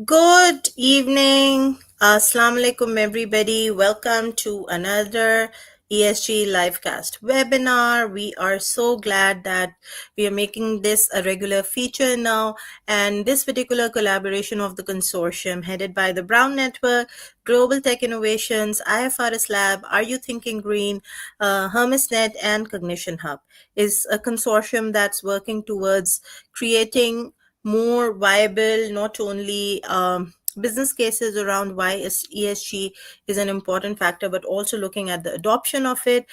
Good evening. Assalamu alaikum, everybody. Welcome to another ESG livecast webinar. We are so glad that we are making this a regular feature now. And this particular collaboration of the consortium headed by the Brown Network, Global Tech Innovations, IFRS Lab, Are You Thinking Green, HermesNet, and Cognition Hub is a consortium that's working towards creating more viable, not only business cases around why ESG is an important factor, but also looking at the adoption of it.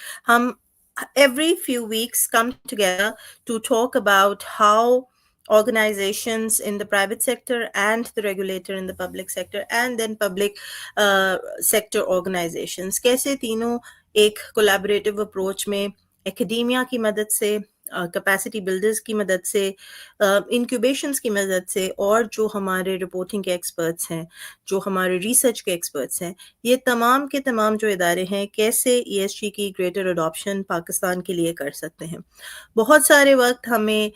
Every few weeks come together to talk about how organizations in the private sector and the regulator in the public sector and then public sector organizations कैसे तीनों एक collaborative approach में academia की मदद से capacity builders की मदद से इंक्यूबेशंस की मदद से और जो हमारे रिपोर्टिंग के एक्सपर्ट्स हैं जो हमारे रिसर्च के एक्सपर्ट्स हैं ये तमाम के तमाम जो इदारे हैं कैसे ईएसजी की ग्रेटर अडॉप्शन पाकिस्तान के लिए कर सकते हैं बहुत सारे वक्त हमें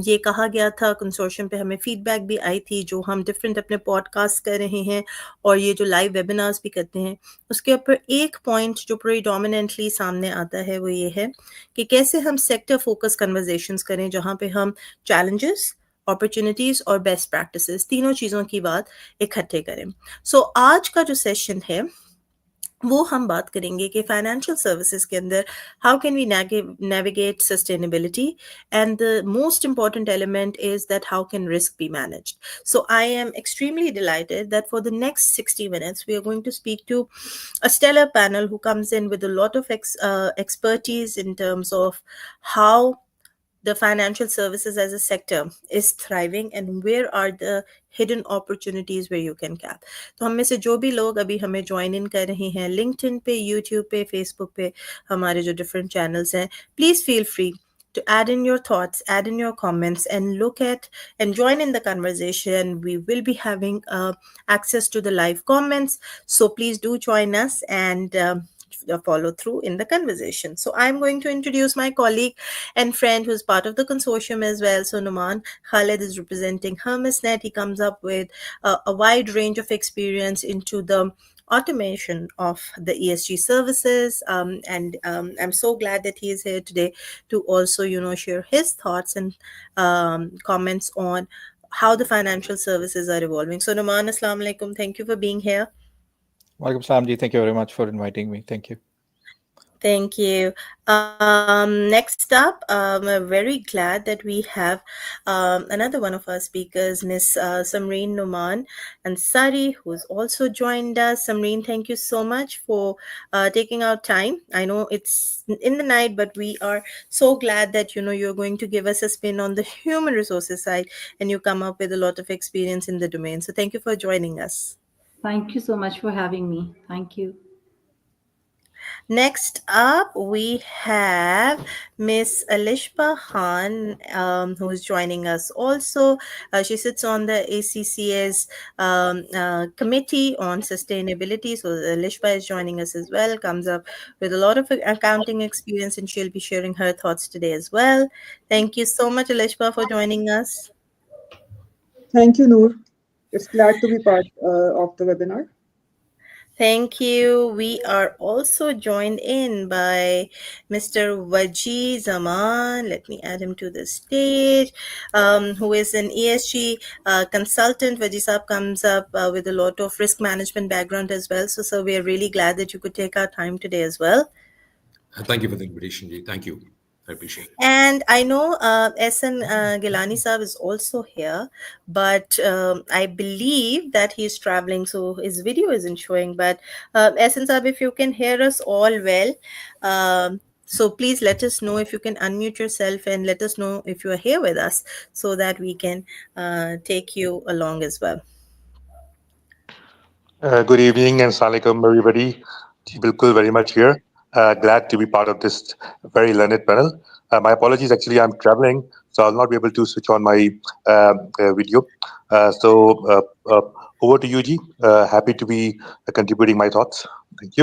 ये कहा गया था कंसोर्शियम पे हमें फीडबैक भी आई थी जो हम डिफरेंट अपने पॉडकास्ट कर रहे हैं और ये जो लाइव वेबिनार्स भी करते हैं उसके ऊपर एक पॉइंट जो प्रीडोमिनेंटली सामने आता है वो ये है कि कैसे हम सेक्टर फोकस कन्वर्सेशंस करें जहाँ पे हम चैलेंजेस अपॉर्चुनिटीज और बेस्ट प्रैक्टिसेस तीनों चीज़ों की बात इकट्ठे करें सो आज का जो सेशन है वो हम बात करेंगे कि फाइनेंशियल सर्विसेज के अंदर how can we navigate sustainability and the most important element is that how can risk be managed. So I am extremely delighted that for the next 60 minutes we are going to speak to a stellar panel who comes in with a lot of expertise in terms of how the financial services as a sector is thriving and where are the hidden opportunities where you can cap. तो हम में से जो भी लोग अभी हमें join in कर रहे हैं लिंक्डइन पे यूट्यूब पे फेसबुक पे हमारे जो डिफरेंट चैनल्स हैं please feel free to add in your thoughts, add in your comments, and look at and join in the conversation. We will be having access to the live comments. So please do join us and follow through in the conversation. So I'm going to introduce my colleague and friend who's part of the consortium as well. So Numan Khaled is representing HermesNet. He comes up with a wide range of experience into the automation of the ESG services and I'm so glad that he is here today to also share his thoughts and comments on how the financial services are evolving. So Numan, Assalamu alaikum, thank you for being here. Walaikum salam ji, thank you very much for inviting me. Thank you. Thank you. Next up, we're very glad that we have another one of our speakers, Miss Samreen Numan Ansari, who's also joined us. Samreen, thank you so much for taking our time. I know it's in the night, but we are so glad that you're going to give us a spin on the human resources side, and you come up with a lot of experience in the domain. So thank you for joining us. Thank you so much for having me. Thank you. Next up, we have Miss Alishba Khan, who is joining us also. She sits on the ACCS Committee on Sustainability. So Alishba is joining us as well, comes up with a lot of accounting experience, and she'll be sharing her thoughts today as well. Thank you so much, Alishba, for joining us. Thank you, Noor. It's glad to be part of the webinar. Thank you. We are also joined in by Mr. Waji Zaman. Let me add him to the stage, who is an ESG consultant. Waji Saab comes up with a lot of risk management background as well. So we are really glad that you could take our time today as well. Thank you for the invitation, Ji. Thank you. I appreciate it. And I know SN Gilani Saab is also here, but I believe that he's traveling, so his video isn't showing. But SN Saab, if you can hear us all well, So please let us know if you can unmute yourself and let us know if you are here with us so that we can take you along as well. Good evening and Assalamu alaikum, everybody. Ji, Bilkul, very much here. Glad to be part of this very learned panel. My apologies, actually, I'm traveling, so I'll not be able to switch on my video. Over to you, Ji. Happy to be contributing my thoughts. Thank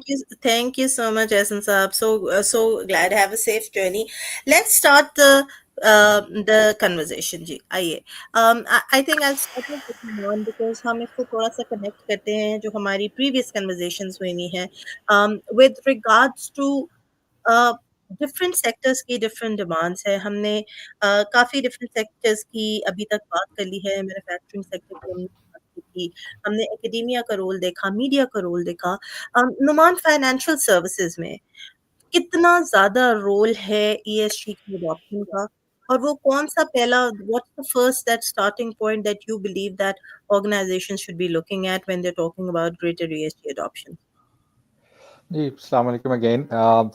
you. Thank you so much, Esan Saab. So glad. Have a safe journey. Let's start the conversation, जी. आइए. I think I'll start with one because हम इसको थोड़ा सा connect करते हैं जो हमारी previous conversations हुई हैं with regards to different sectors की डिफरेंट डिमांड्स है हमने काफ़ी डिफरेंट सेक्टर्स की अभी तक बात कर ली है मैन्युफैक्चरिंग सेक्टर की हमने बात की थी हमने एकेडेमिया का रोल देखा मीडिया का रोल देखा नुमान फाइनेंशियल सर्विसेज में कितना ज़्यादा रोल है ईएसजी की अडॉप्शन का और वो कौन सा पहला what's the first that starting point that you believe that organisation should be looking at when they are talking about greater ESG adoption जी अस्सलाम वालेकुम again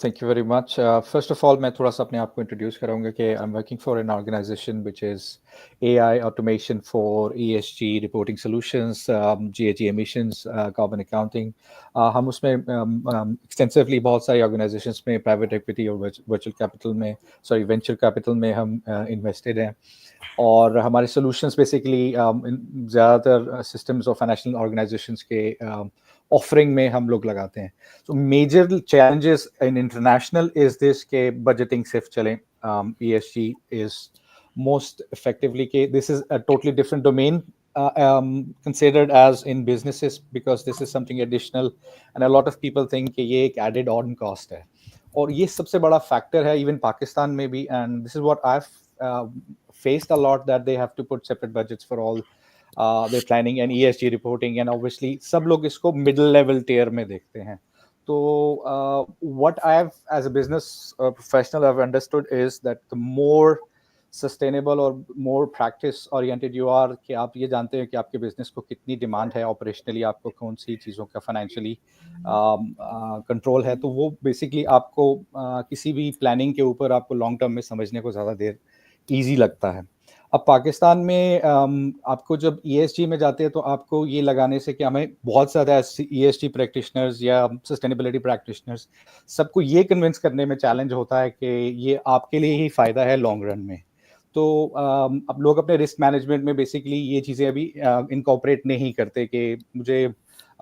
thank you very much first of all मैं थोड़ा सा अपने आप को introduce कराऊंगा कि I am working for an organisation which is AI automation for ESG reporting solutions GHG emissions carbon accounting हम उसमें एक्सटेंसिवली बहुत सारी ऑर्गेनाइजेशंस में प्राइवेट इक्विटी और वर्चुअल कैपिटल में वेंचर कैपिटल में हम इन्वेस्टेड हैं और हमारे सॉल्यूशंस बेसिकली ज़्यादातर सिस्टम्स और फाइनेंशियल ऑर्गेनाइजेशंस के ऑफरिंग में हम लोग लगाते हैं So major challenges in international is this के budgeting सिर्फ चले ESG is most effectively के this is a totally different domain considered as in businesses because this is something additional and a lot of people think कि ये एक added on cost है और ये सबसे बड़ा factor है even पाकिस्तान में भी and this is what I've faced a lot that they have to put separate budgets for all their planning and ESG reporting and obviously सब लोग इसको middle level tier में देखते हैं So what I've, as a business professional, I've understood is that the more sustainable or more practice oriented you are कि आप ये जानते हैं कि आपके business को कितनी demand है operationally आपको कौन सी चीज़ों का financially control है तो वो basically आपको किसी भी planning के ऊपर आपको long term में समझने को ज़्यादा देर easy लगता है अब पाकिस्तान में आपको जब ESG में जाते हैं तो आपको ये लगाने से कि हमें बहुत ज़्यादा ESG प्रैक्टिशनर्स या सस्टेनेबिलिटी प्रैक्टिशनर्स सबको ये कन्विंस करने में चैलेंज होता है कि ये आपके लिए ही फ़ायदा है लॉन्ग रन में तो अब लोग अपने रिस्क मैनेजमेंट में बेसिकली ये चीज़ें अभी इनकॉर्पोरेट नहीं करते कि मुझे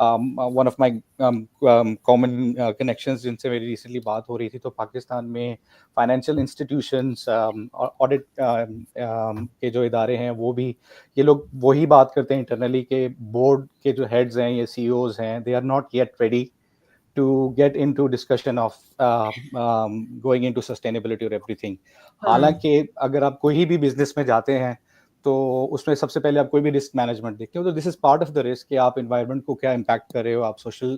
one of my common connections जिनसे मेरी रिसेंटली बात हो रही थी तो पाकिस्तान में फाइनेंशियल इंस्टीट्यूशंस ऑडिट के जो इदारे हैं वो भी ये लोग वही बात करते हैं इंटरनली के बोर्ड के जो हेड्स हैं या सीईओज हैं they are not yet ready to get into discussion of going into sustainability or everything. हालांकि अगर आप कोई भी बिजनेस में जाते हैं तो उसमें सबसे पहले आप कोई भी रिस्क मैनेजमेंट देखते हो तो this is part of the risk कि आप एनवायरनमेंट को क्या इम्पैक्ट कर रहे हो आप सोशल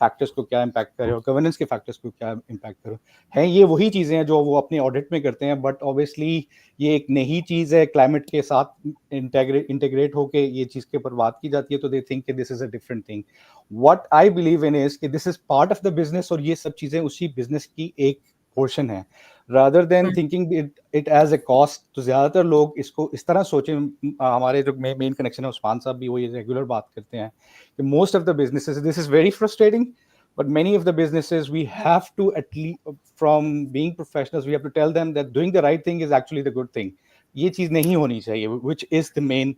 फैक्टर्स को क्या इम्पैक्ट कर रहे हो गवर्नेंस के फैक्टर्स को क्या इम्पैक्ट कर रहे हो हैं ये वही चीज़ें हैं जो वो अपने ऑडिट में करते हैं बट ऑब्वियसली ये एक नई चीज़ है क्लाइमेट के साथ इंटीग्रेट होके ये चीज़ के ऊपर बात की जाती है तो दे थिंक कि this is a different thing what I believe in is कि this is part of the business और ये सब चीज़ें उसी बिजनेस की एक पोर्शन है rather than thinking it as a cost तो ज़्यादातर लोग इसको इस तरह सोचें हमारे जो मेन कनेक्शन है उस्मान साहब भी वो ये रेगुलर बात करते हैं कि most of the businesses this is very frustrating but many of the businesses we have to at least from being professionals we have to tell them that doing the right thing is actually the good thing ये चीज़ नहीं होनी चाहिए which is the main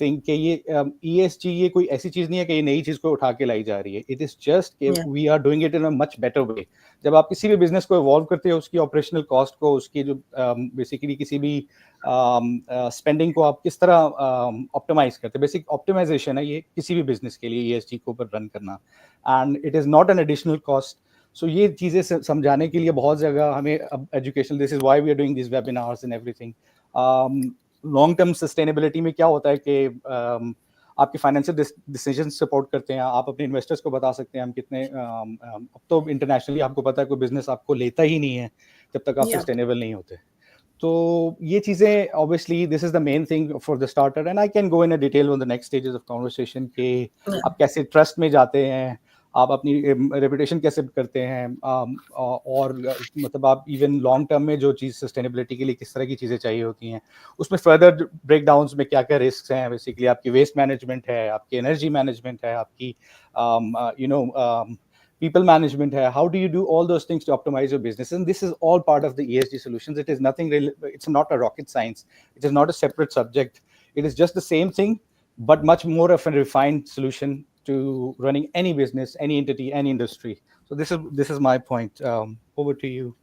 think कि ये ESG ये कोई ऐसी चीज़ नहीं है कि ये नई चीज़ को उठा के लाई जा रही है it is just we are doing it in a much better way जब आप किसी भी बिजनेस को इवॉल्व करते हो उसकी ऑपरेशनल कॉस्ट को उसकी जो बेसिकली किसी भी स्पेंडिंग को आप किस तरह ऑप्टिमाइज करते हैं बेसिक ऑप्टिमाइजेशन है ये किसी भी बिजनेस के लिए ESG को ऊपर रन करना and it is not an additional cost so ये चीज़ें समझाने के लिए बहुत जगह हमें education this is why we are doing this webinars and everything long term sustainability में क्या होता है कि आपके फाइनेंशियल डिसीजन सपोर्ट करते हैं आप अपने इन्वेस्टर्स को बता सकते हैं हम कितने अब तो इंटरनेशनली आपको पता है कोई बिजनेस आपको लेता ही नहीं है जब तक आप सस्टेनेबल नहीं होते तो ये चीज़ें obviously this is the main thing for the starter and I can go in a detail on the next stages of conversation कि आप कैसे ट्रस्ट में जाते हैं आप अपनी रेपुटेशन कैसे करते हैं, और मतलब आप इवन लॉन्ग टर्म में जो चीज़ सस्टेनेबिलिटी के लिए किस तरह की चीज़ें चाहिए होती हैं, उसमें फर्दर ब्रेक डाउन्स में क्या क्या रिस्क हैं, बेसिकली आपकी वेस्ट मैनेजमेंट है, आपकी एनर्जी मैनेजमेंट है, आपकी people management hai. How do you do all those things to optimize your business? And this is all part of the ESG solutions. It is nothing really, it's not a rocket science. It is not a separate subject. It is just the same thing, but much more of a refined solution to running any business, any entity, any industry. So this is my point. Over to you.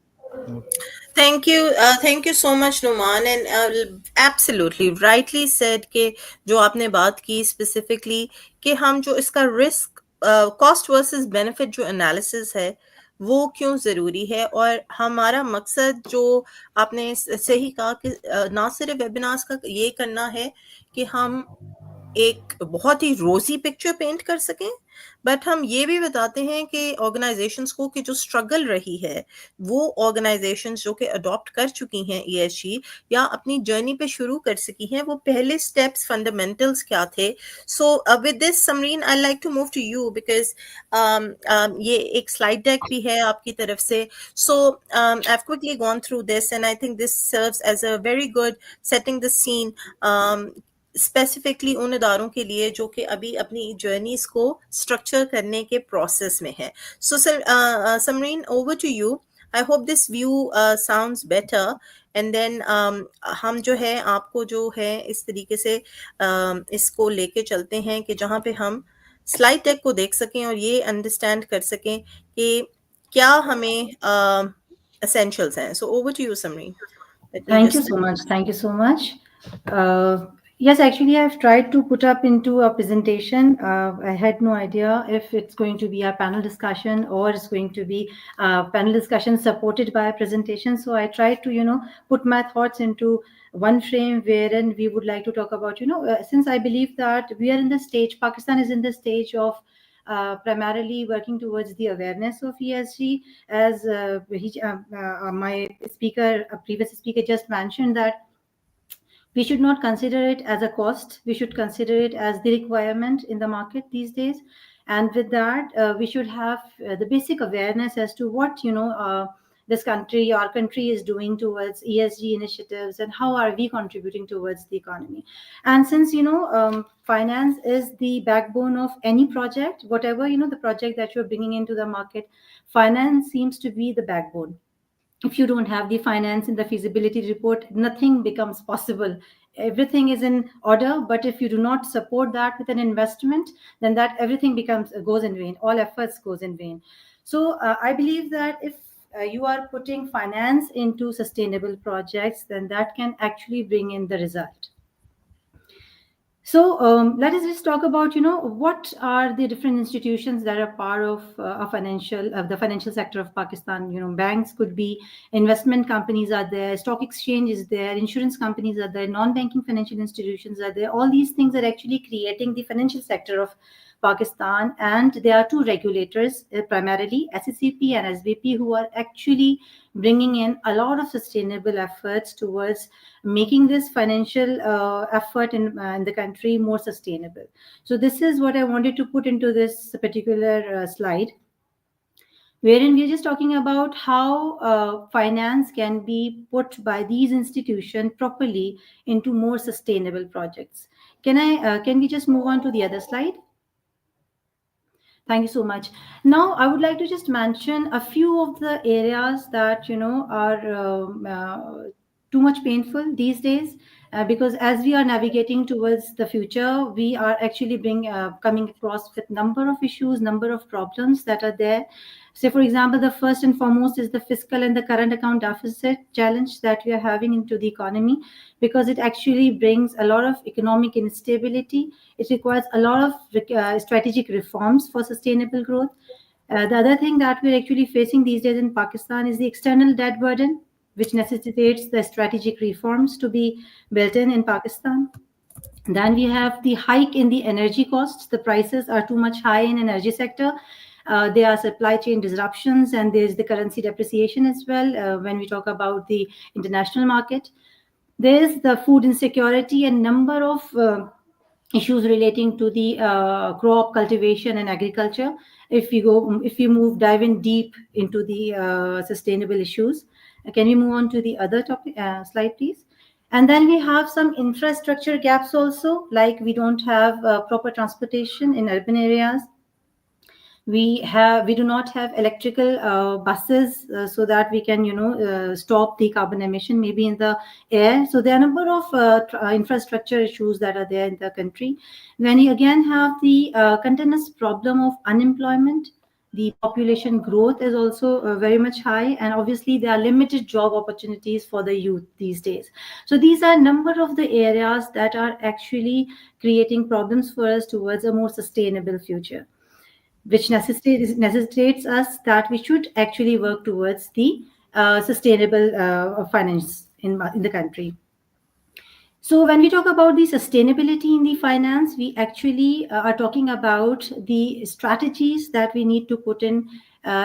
Thank you so much, Numan, and absolutely rightly said कि जो आपने बात की specifically कि हम जो इसका risk cost versus benefit जो analysis है वो क्यों ज़रूरी है, और हमारा मकसद जो आपने सही कहा कि ना सिर्फ वेबिनार्स का ये करना है कि हम एक बहुत ही रोजी पिक्चर पेंट कर सकें, बट हम ये भी बताते हैं कि ऑर्गेनाइजेशंस को कि जो स्ट्रगल रही है वो ऑर्गेनाइजेशंस जो कि अडॉप्ट कर चुकी हैं ईएसजी या अपनी जर्नी पे शुरू कर सकी हैं, वो पहले स्टेप्स फंडामेंटल्स क्या थे. So with this Samreen I like to move to you because ये एक स्लाइड डेक भी है आपकी तरफ से. So I have quickly gone through this and I think this serves as a very good setting the scene specifically उन इदारों के लिए जो कि अभी अपनी जर्नीज को स्ट्रक्चर करने के प्रोसेस में है. So Samreen, over to you. I hope this view sounds better, and then हम जो है आपको जो है इस तरीके से इसको लेके चलते हैं कि जहाँ पे हम स्लाइड डेक को देख सकें और ये अंडरस्टैंड कर सकें कि क्या हमें एसेंशियल्स हैं. So over to you Samreen. Thank you so much. Thank you so much. Yes, actually, I've tried to put up into a presentation. I had no idea if it's going to be a panel discussion or it's going to be a panel discussion supported by a presentation. So I tried to, put my thoughts into one frame wherein we would like to talk about, since I believe that we are in the stage, Pakistan is in the stage of primarily working towards the awareness of ESG, as my previous speaker just mentioned that we should not consider it as a cost. We should consider it as the requirement in the market these days. And with that, we should have the basic awareness as to what, this country, our country is doing towards ESG initiatives and how are we contributing towards the economy. And since, finance is the backbone of any project, whatever, the project that you're bringing into the market, finance seems to be the backbone. If you don't have the finance in the feasibility report, nothing becomes possible. Everything is in order, but if you do not support that with an investment, then that everything goes in vain. All efforts goes in vain. So I believe that if you are putting finance into sustainable projects, then that can actually bring in the result. So let us just talk about, what are the different institutions that are part of the financial sector of Pakistan. Banks could be, investment companies are there, stock exchange is there, insurance companies are there, non-banking financial institutions are there. All these things are actually creating the financial sector of Pakistan, and there are two regulators, primarily SECP and SBP, who are actually bringing in a lot of sustainable efforts towards making this financial effort in the country more sustainable. So this is what I wanted to put into this particular slide, wherein we're just talking about how finance can be put by these institutions properly into more sustainable projects. Can we just move on to the other slide? Thank you so much. Now, I would like to just mention a few of the areas that, are too much painful these days, because as we are navigating towards the future, we are actually coming across with number of issues, number of problems that are there. So, for example, the first and foremost is the fiscal and the current account deficit challenge that we are having into the economy, because it actually brings a lot of economic instability. It requires a lot of strategic reforms for sustainable growth. The other thing that we're actually facing these days in Pakistan is the external debt burden, which necessitates the strategic reforms to be built in Pakistan. Then we have the hike in the energy costs. The prices are too much high in energy sector. There are supply chain disruptions, and there's the currency depreciation as well when we talk about the international market. There's the food insecurity and number of issues relating to the crop cultivation and agriculture. If we dive in deep into the sustainable issues. Can we move on to the other topic slide, please? And then we have some infrastructure gaps also, like we don't have proper transportation in urban areas. We do not have electrical buses so that we can stop the carbon emission maybe in the air. So there are a number of infrastructure issues that are there in the country. Then you again have the continuous problem of unemployment. The population growth is also very much high, and obviously there are limited job opportunities for the youth these days. So these are a number of the areas that are actually creating problems for us towards a more sustainable future, which necessitates us that we should actually work towards the sustainable finance in the country. So when we talk about the sustainability in the finance, we actually are talking about the strategies that we need to put in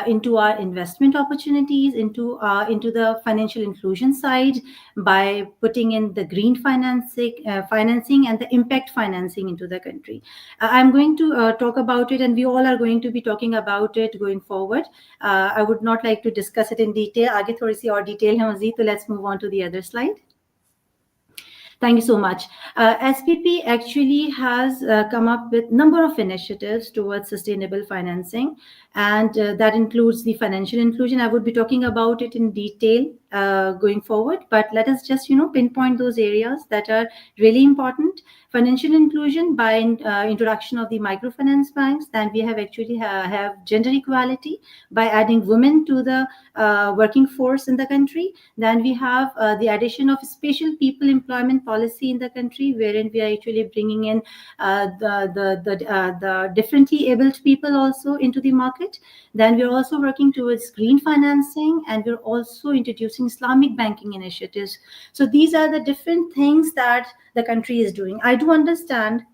into our investment opportunities, into the financial inclusion side, by putting in the green financing and the impact financing into the country. I'm going to talk about it, and we all are going to be talking about it going forward. I would not like to discuss it in detail. आगे थोड़ी सी और detail है मज़ीद, तो let's move on to the other slide. Thank you so much. SPP actually has come up with a number of initiatives towards sustainable financing, and that includes the financial inclusion. I would be talking about it in detail going forward, but let us just pinpoint those areas that are really important. Financial inclusion by introduction of the microfinance banks. Then we have actually have gender equality by adding women to the working force in the country. Then we have the addition of special people employment policy in the country, wherein we are actually bringing in the differently abled people also into the market. Then we're also working towards green financing, and we're also introducing Islamic banking initiatives. So these are the different things that the country is doing. I do understand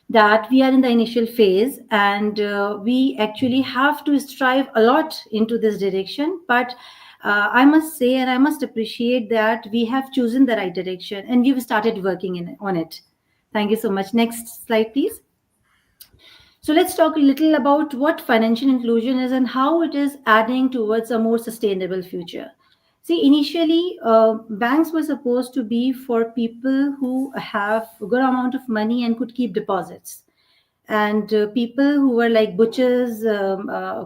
that we are in the initial phase, and we actually have to strive a lot into this direction. But I must say, and I must appreciate that we have chosen the right direction, and we've started working on it. Thank you so much. Next slide, please. So let's talk a little about what financial inclusion is and how it is adding towards a more sustainable future. See, initially, banks were supposed to be for people who have a good amount of money and could keep deposits. And people who were like butchers,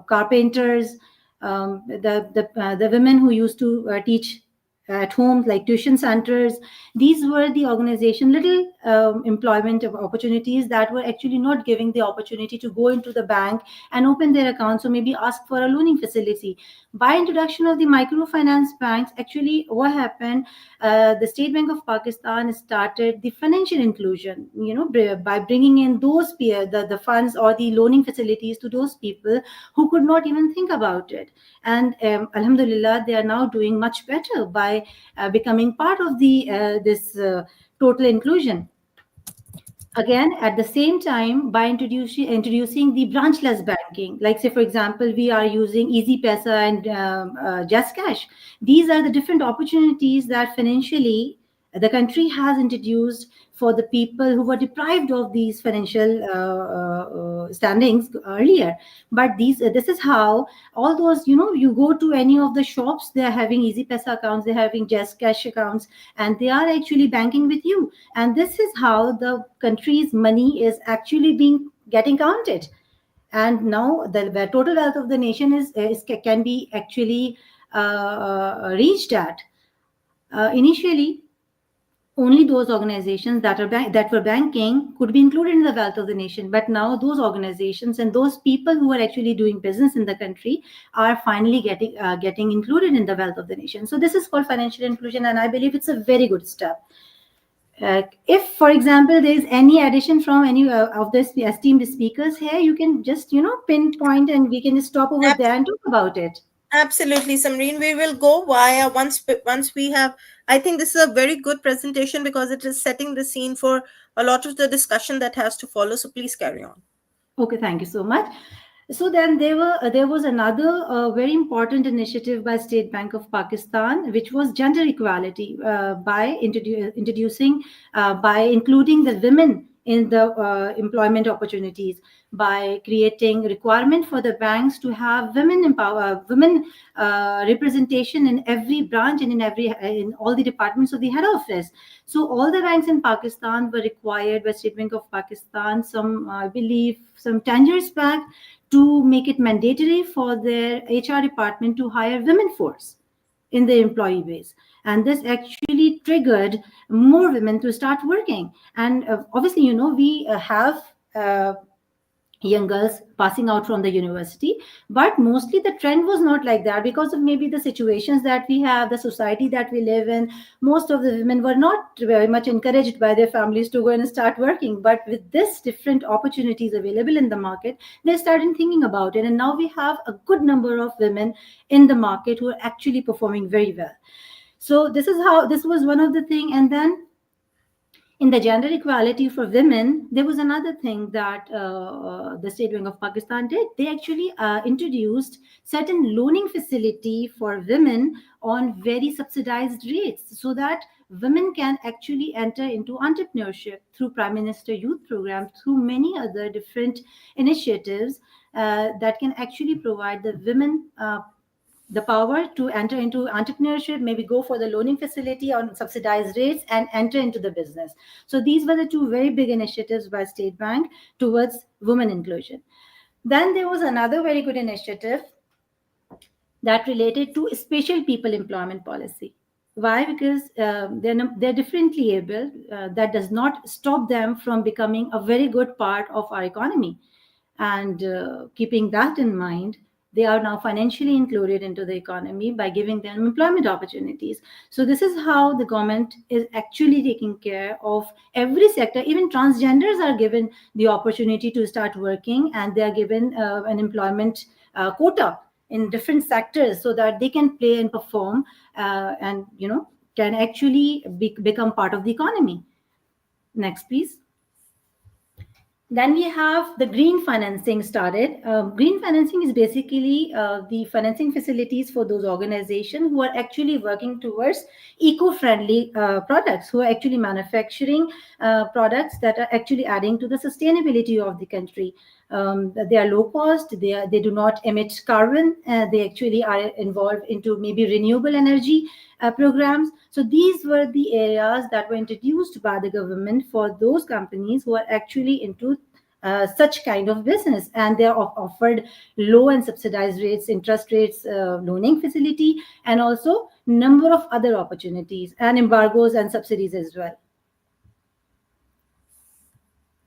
carpenters, the women who used to teach at home, like tuition centers. These were the organization, little employment opportunities that were actually not giving the opportunity to go into the bank and open their accounts, or maybe ask for a loaning facility. By introduction of the microfinance banks, actually what happened, the State Bank of Pakistan started the financial inclusion, by bringing in those the funds or the loaning facilities to those people who could not even think about it. And alhamdulillah, they are now doing much better by becoming part of the this total inclusion. Again, at the same time, by introducing the branchless banking, like say, for example, we are using Easy Pesa and Just Cash. These are the different opportunities that financially the country has introduced for the people who were deprived of these financial standings earlier. But this is how all those, you go to any of the shops, they are having Easy Pesa accounts, they're having Just Cash accounts, and they are actually banking with you. And this is how the country's money is actually getting counted. And now the total wealth of the nation can be actually reached at. Initially, only those organizations that were banking could be included in the wealth of the nation. But now those organizations and those people who are actually doing business in the country are finally getting included in the wealth of the nation. So this is called financial inclusion, and I believe it's a very good step. If, for example, there is any addition from any of the esteemed speakers here, you can just pinpoint, and we can just stop over there and talk about it. Absolutely, Samreen. We will go via once we have. I think this is a very good presentation because it is setting the scene for a lot of the discussion that has to follow. So please carry on. Okay, thank you so much. So then there was another very important initiative by State Bank of Pakistan, which was gender equality by including the women in the employment opportunities by creating requirement for the banks to have women representation in every branch and in all the departments of the head office. So all the banks in Pakistan were required by State Bank of Pakistan, I believe some 10 years back, to make it mandatory for their HR department to hire women force in the employee base. And this actually triggered more women to start working. And obviously, we have young girls passing out from the university, but mostly the trend was not like that because of maybe the situations that we have, the society that we live in. Most of the women were not very much encouraged by their families to go and start working, but with this different opportunities available in the market, they started thinking about it, and now we have a good number of women in the market who are actually performing very well. So this was one of the thing. And then in the gender equality for women, there was another thing that the State Bank of Pakistan did. They actually introduced certain loaning facility for women on very subsidized rates, so that women can actually enter into entrepreneurship through Prime Minister Youth Program, through many other different initiatives that can actually provide the women the power to enter into entrepreneurship, maybe go for the loaning facility on subsidized rates and enter into the business. So these were the two very big initiatives by State Bank towards women inclusion. Then there was another very good initiative that related to special people employment policy. Why? Because they're differently able. That does not stop them from becoming a very good part of our economy. And keeping that in mind, they are now financially included into the economy by giving them employment opportunities. So this is how the government is actually taking care of every sector. Even transgenders are given the opportunity to start working, and they are given an employment quota in different sectors so that they can play and perform and can actually become part of the economy. Next, please. Then we have the green financing started. Green financing is basically the financing facilities for those organizations who are actually working towards eco-friendly products, who are actually manufacturing products that are actually adding to the sustainability of the country. They are low cost, they do not emit carbon, they actually are involved into maybe renewable energy programs. So these were the areas that were introduced by the government for those companies who are actually into such kind of business, and they are offered low and subsidized rates, interest rates, loaning facility, and also number of other opportunities and embargoes and subsidies as well.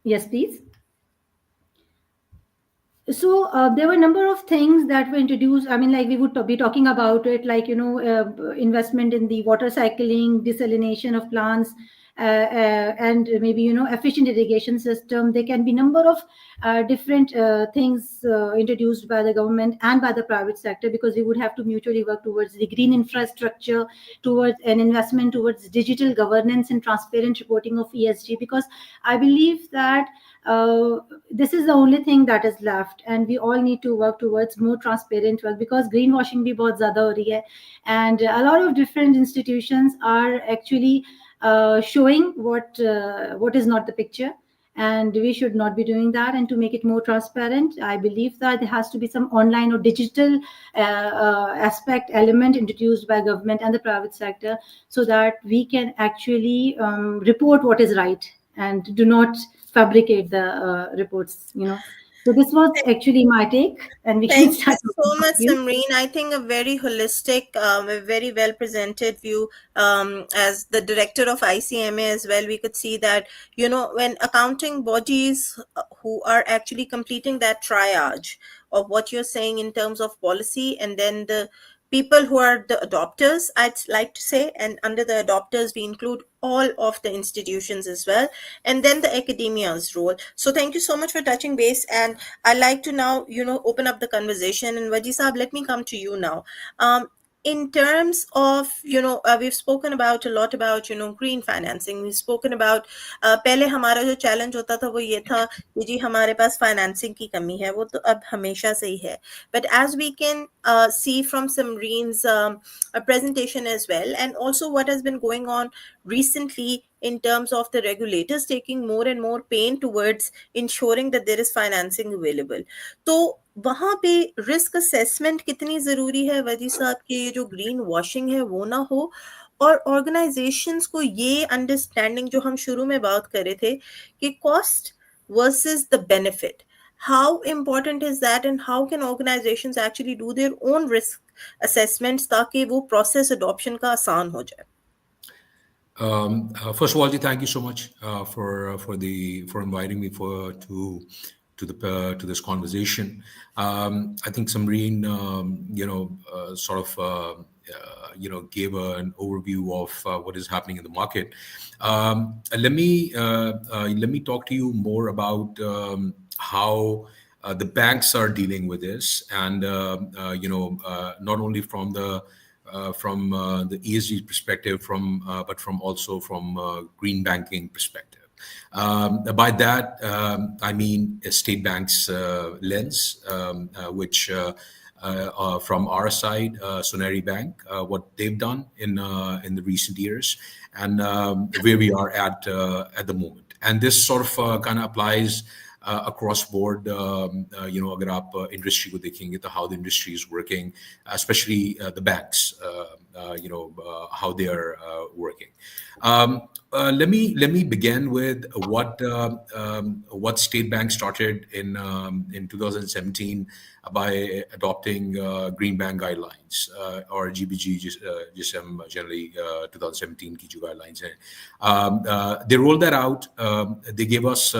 Yes, please. So there were a number of things that were introduced. I mean, like we would be talking about it, like, investment in the water cycling, desalination of plants, and maybe, efficient irrigation system. There can be number of different things introduced by the government and by the private sector, because we would have to mutually work towards the green infrastructure, towards an investment towards digital governance and transparent reporting of ESG, because I believe that this is the only thing that is left, and we all need to work towards more transparent work, because greenwashing bhi bahut zyada ho rahi hai, and a lot of different institutions are actually showing what is not the picture, and we should not be doing that. And to make it more transparent, I believe that there has to be some online or digital aspect element introduced by government and the private sector, so that we can actually report what is right and do not fabricate the reports. So this was actually my take, and we can Thank you start. so much, Samreen. I think a very holistic, a very well presented view. As the director of ICMA as well, we could see that, when accounting bodies who are actually completing that triage of what you're saying in terms of policy, and then the people who are the adopters, I'd like to say, and under the adopters, we include all of the institutions as well, and then the academia's role. So thank you so much for touching base, and I'd like to now, open up the conversation. And Waji Saab, let me come to you now. in terms of, we've spoken about a lot about, green financing. We've spoken about, पहले हमारा जो challenge होता था वो ये था कि जी हमारे पास financing की कमी है, वो तो अब हमेशा से ही है. But as we can see from Samreen's presentation as well, and also what has been going on recently in terms of the regulators taking more and more pain towards ensuring that there is financing available. तो वहां पे risk assessment कितनी जरूरी है वजी साहब कि ये जो ग्रीन वॉशिंग है वो ना हो, और ऑर्गेनाइजेशंस को ये अंडरस्टैंडिंग जो हम शुरू में बात कर रहे थे कि cost versus the benefit, how important is that and how can organisations actually do their own risk assessments ताकि वो प्रोसेस अडॉप्शन का आसान हो जाए. First of all, Ji, thank you so much for inviting me to this conversation. I think Samreen, gave an overview of what is happening in the market. Let me talk to you more about how the banks are dealing with this, and not only from the ESG perspective, but from also from green banking perspective. By that, I mean State Bank's lens, which from our side, Soneri Bank, what they've done in the recent years, and where we are at the moment. And this sort of kind of applies across board. अगर आप industry को देखेंगे तो how the industry is working, especially the banks, how they are working. Let me begin with what State Bank started in 2017 by adopting Green Bank guidelines, or GBG, जिसे हम generally 2017 की जो guidelines हैं. They rolled that out. They gave us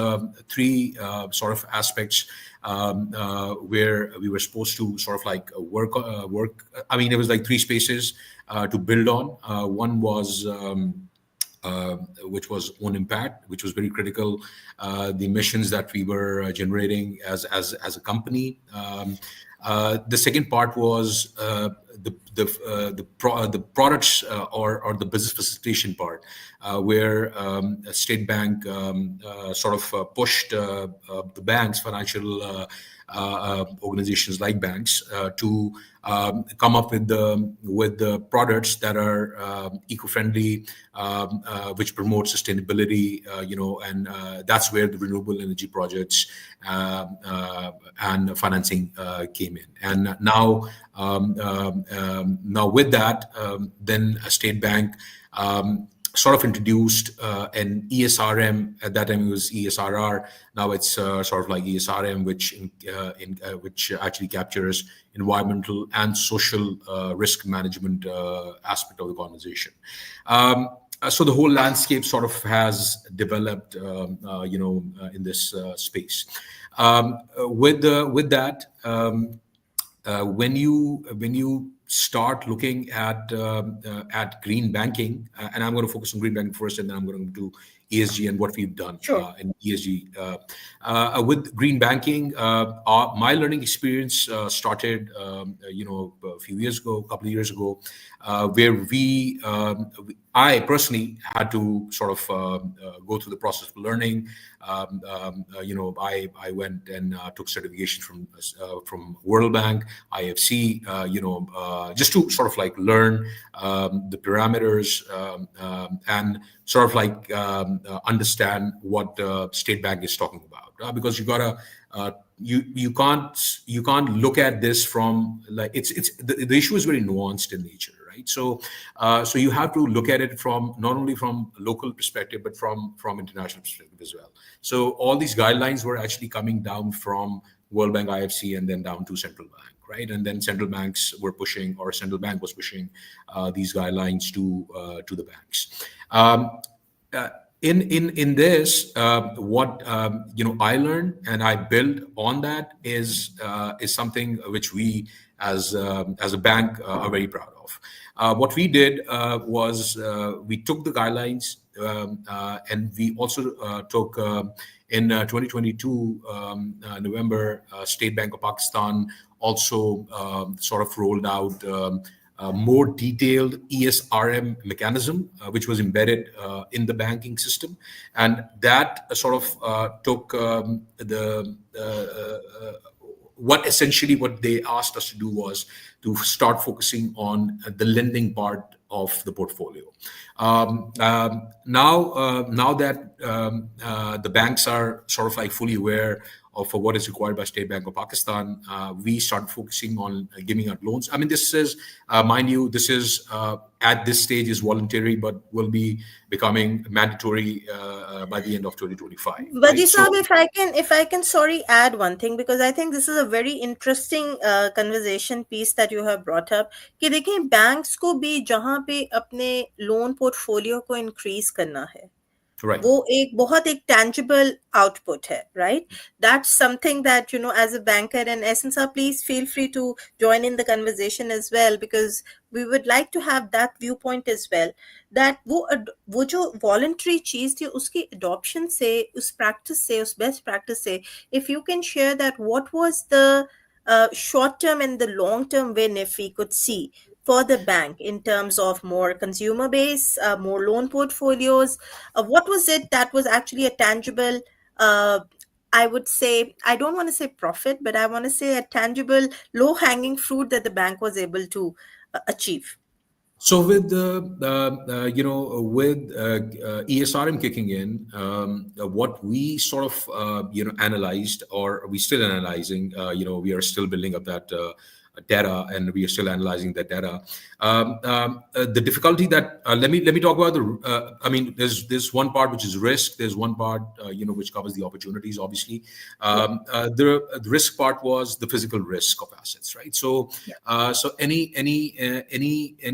three sort of aspects where we were supposed to sort of like work. I mean, it was like three spaces to build on. One was which was own impact, which was very critical. The emissions that we were generating as a company. The second part was the products or the business facilitation part, where State Bank sort of pushed the banks, financial organizations like banks, to come up with the products that are eco-friendly, which promote sustainability, and that's where the renewable energy projects and financing came in. And now with that, then State Bank sort of introduced an ESRM. At that time it was ESRR. Now it's sort of like ESRM, which actually captures environmental and social risk management aspect of the conversation. So the whole landscape sort of has developed, in this space. With that, when you start looking at green banking, and I'm going to focus on green banking first, and then I'm going to do ESG and what we've done in ESG. With green banking, my learning experience started, a few years ago, a couple of years ago, where I personally had to sort of go through the process of learning. I went and took certification from World Bank, IFC, just to sort of like learn the parameters and sort of like understand what State Bank is talking about, because you gotta you can't look at this from like the issue is very nuanced in nature, right? So you have to look at it from not only from local perspective but from international perspective as well. So all these guidelines were actually coming down from World Bank, IFC, and then down to central bank, right? And then central banks were pushing, or central bank was pushing these guidelines to the banks. In this, what I learned and I built on that is something which we as a bank are very proud of. What we did was we took the guidelines and we also took in 2022 November, State Bank of Pakistan also sort of rolled out more detailed ESRM mechanism, which was embedded in the banking system, and that sort of took the what they asked us to do was to start focusing on the lending part of the portfolio. Now that the banks are sort of like fully aware of what is required by State Bank of Pakistan, we start focusing on giving out loans. I mean, this is, mind you, this is at this stage is voluntary, but will be becoming mandatory by the end of 2025. Vadi Right? So, Saab, if I can, sorry, add one thing, because I think this is a very interesting conversation piece that you have brought up. कि देखिए banks को भी जहाँ पे अपने loan portfolio को increase करना है, right. वो एक बहुत एक tangible output है, right? That's something that, as a banker, and Essence, please feel free to join in the conversation as well, because we would like to have that viewpoint as well. That वो जो voluntary चीज थी उसकी adoption से, उस practice से, उस best practice से, if you can share that, what was the short term and the long term win, if we could see for the bank in terms of more consumer base, more loan portfolios? What was it that was actually a tangible, I would say, I don't want to say profit, but I want to say a tangible low hanging fruit that the bank was able to achieve? So with with ESRM kicking in, what we sort of analyzed, or we still analyzing, we are still building up that data, and we are still analyzing that data. The difficulty that let me talk about the. I mean, there's one part which is risk. There's one part which covers the opportunities. Obviously, the risk part was the physical risk of assets, right? So so any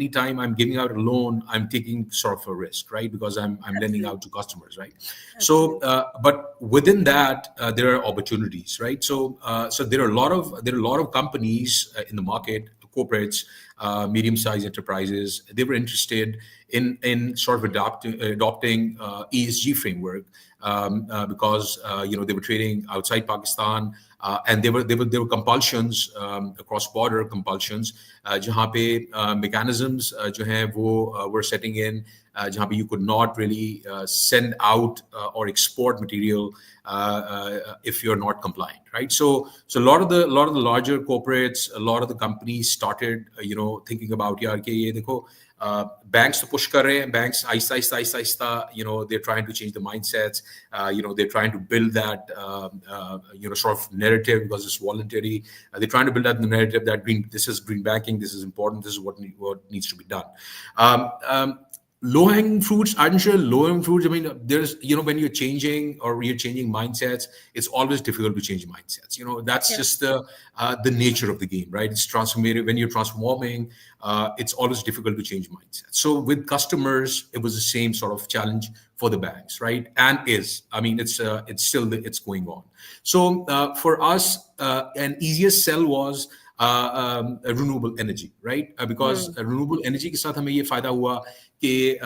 time I'm giving out a loan, I'm taking sort of a risk, right? Because I'm lending out to customers, right? So but within that there are opportunities, right? So so there are a lot of companies in the market, corporates, medium-sized enterprises. They were interested in sort of adopting ESG framework because they were trading outside Pakistan, and there were compulsions, cross border compulsions, जहाँ पे mechanisms जो हैं वो were setting in, जहाँ पे you could not really send out or export material if you're not compliant, right? So a lot of the larger corporates, a lot of the companies started thinking about यार कि ये देखो banks to push कर रहे हैं, banks आहिस्ता they're trying to change the mindsets, they're trying to build that sort of narrative because it's voluntary. They're trying to build that narrative that this is green banking, this is important, this is what needs to be done. Low-hanging fruits, I'm sure low-hanging fruits, I mean, there's, when you're changing mindsets, it's always difficult to change mindsets. That's just the nature of the game, right? It's transformative. When you're transforming, it's always difficult to change mindsets. So with customers, it was the same sort of challenge for the banks, right? And I mean, it's still, it's going on. So for us, an easiest sell was renewable energy, right? Because renewable energy ke saath hame ye fayda hua कि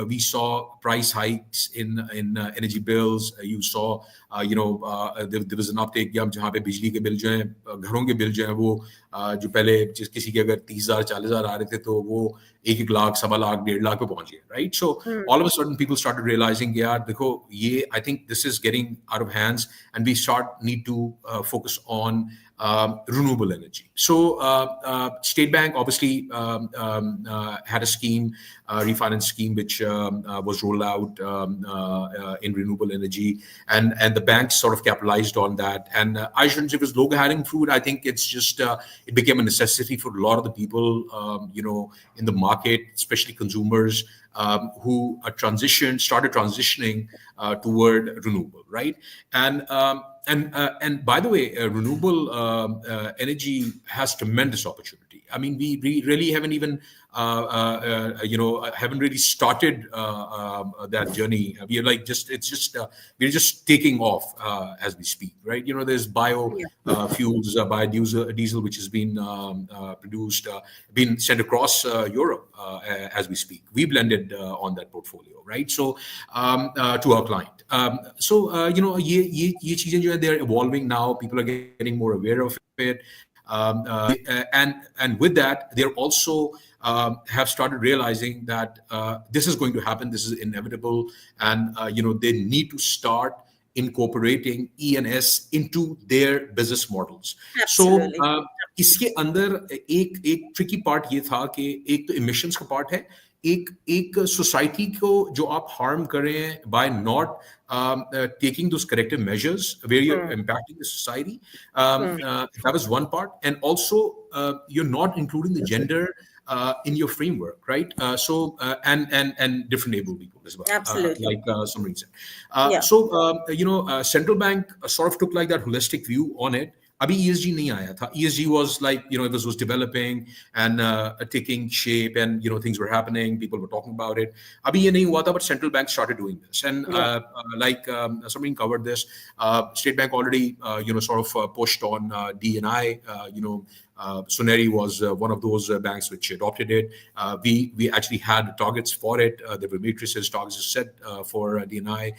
we saw price hikes in energy bills. You saw there was an uptake जहाँ पे बिजली के bill जो हैं, घरों के bill जो हैं वो जो पहले किसी के अगर 30,000 40,000 आ रहे थे तो वो 1 लाख, 1.25 लाख, 1.5 लाख पे पहुंच गए, right? So all of a sudden people started realizing यार देखो ये, I think this is getting out of hands, and we need to focus on renewable energy. So State Bank obviously had a scheme, refinance scheme, which was rolled out in renewable energy, and the banks sort of capitalized on that. And I shouldn't say it was low-hanging fruit. I think it's just it became a necessity for a lot of the people, in the market, especially consumers, who started transitioning toward renewable, right? And by the way, renewable energy has tremendous opportunity. I mean, we really haven't even haven't really started that journey. We are like we're just taking off as we speak, right? There's bio fuels, biodiesel, which has been produced, been sent across Europe as we speak. We blended on that portfolio, right? So to our client. So ये चीजें जो है, they're evolving now. People are getting more aware of it. And with that, they're also have started realizing that this is going to happen. This is inevitable, and they need to start incorporating E&S into their business models. So Absolutely. इसके अंदर एक tricky part ये था कि एक तो emissions का part है, एक सोसाइटी को जो आप हार्म कर रहे हैं by not taking those corrective measures where you're impacting the society. That was one part, and also you're not including the gender in your framework, right? And different able people as well, Absolutely. like some reason. Yeah. So central bank sort of took like that holistic view on it. Abhi ESG nahi aaya tha. ESG was like, it was developing and taking shape, and things were happening. People were talking about it. Abhi ye nahi hua tha, but central bank started doing this, and like somebody covered this. State Bank already sort of pushed on D&I. Suneri was one of those banks which adopted it. We actually had targets for it. There were matrices, targets set for D&I.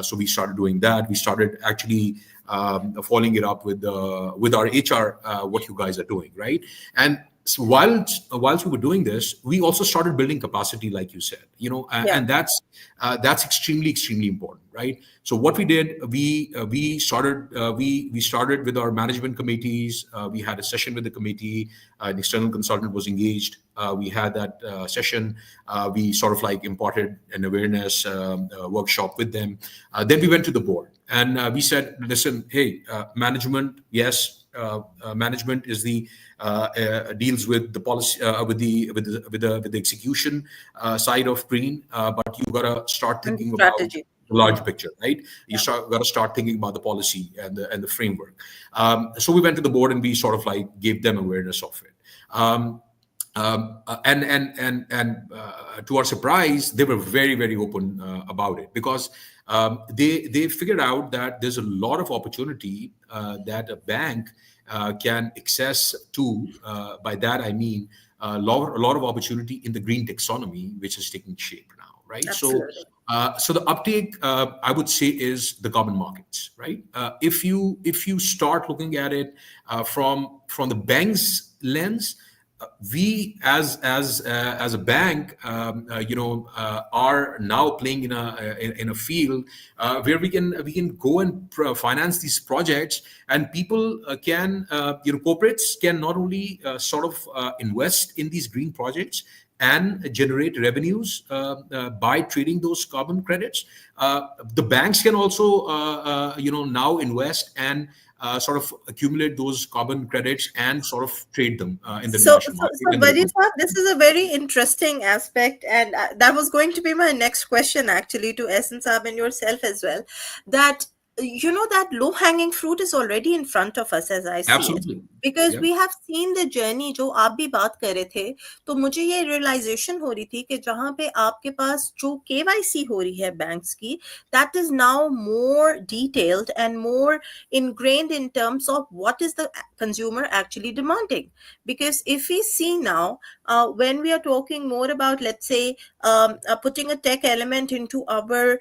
So we started doing that. We started actually following it up with our HR, what you guys are doing, right? And so whilst we were doing this, we also started building capacity, like you said, and that's extremely important, right? So what we did, we started with our management committees. We had a session with the committee. An external consultant was engaged. We had that session. We sort of like imparted an awareness workshop with them. Then we went to the board and we said, listen, hey, management, yes. Management is the deals with the policy, with the execution side of green, but you gotta start thinking about the large picture, right? You got to start thinking about the policy and the framework. So we went to the board and we sort of like gave them awareness of it. And to our surprise, they were very open about it, because they figured out that there's a lot of opportunity that a bank can access to. By that I mean a lot of opportunity in the green taxonomy, which is taking shape now, right? Absolutely. So the uptake, I would say, is the carbon markets, right? If you start looking at it from the bank's lens, we as a bank, are now playing in a field where we can go and finance these projects, and people can, corporates can not only sort of invest in these green projects and generate revenues by trading those carbon credits. The banks can also, now invest and sort of accumulate those carbon credits and sort of trade them in the So, international market. Buddy, this is a very interesting aspect, and that was going to be my next question, actually, to Ehsan Saab and yourself as well. That that low-hanging fruit is already in front of us, as I see it, Absolutely. because Yeah. we have seen the journey. जो आप भी बात कर रहे थे, तो मुझे ये realization हो रही थी कि जहाँ पे आपके पास जो KYC हो रही है banks की, that is now more detailed and more ingrained in terms of what is the consumer actually demanding. Because if we see now, when we are talking more about, let's say, putting a tech element into our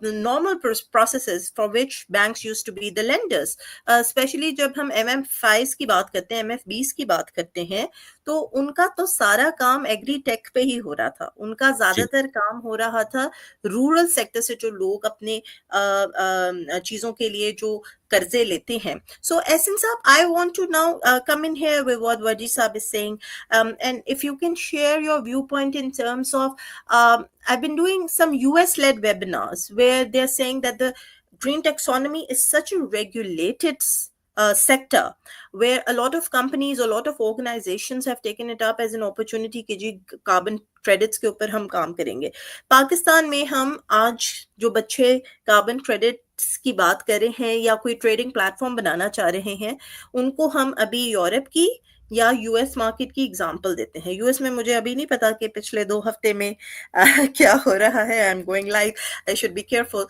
normal processes for which banks used to be the lenders, especially जब हम MF5 की बात करते हैं, MF20 की बात करते हैं, तो उनका तो सारा काम एग्री टेक पे ही हो रहा था. उनका ज्यादातर काम हो रहा था रूरल सेक्टर से जो लोग अपने चीजों के लिए जो कर्जे लेते हैं. So Ehsan Saab, I want to now come in here with what Wadi Saab is saying, and if you can share your viewpoint in terms of, I've been doing some US-led webinars where they're saying that the green taxonomy is such a regulated sector where a lot of companies, a lot of organizations have taken it up as an opportunity कि जी carbon credits के ऊपर हम काम करेंगे. पाकिस्तान में हम आज जो बच्चे carbon credits की बात कर रहे हैं या कोई ट्रेडिंग प्लेटफॉर्म बनाना चाह रहे हैं, उनको हम अभी यूरोप की या यूएस मार्केट की एग्जांपल देते हैं. यूएस में मुझे अभी नहीं पता कि पिछले 2 हफ्ते में क्या हो रहा है. I am going live, I should be careful,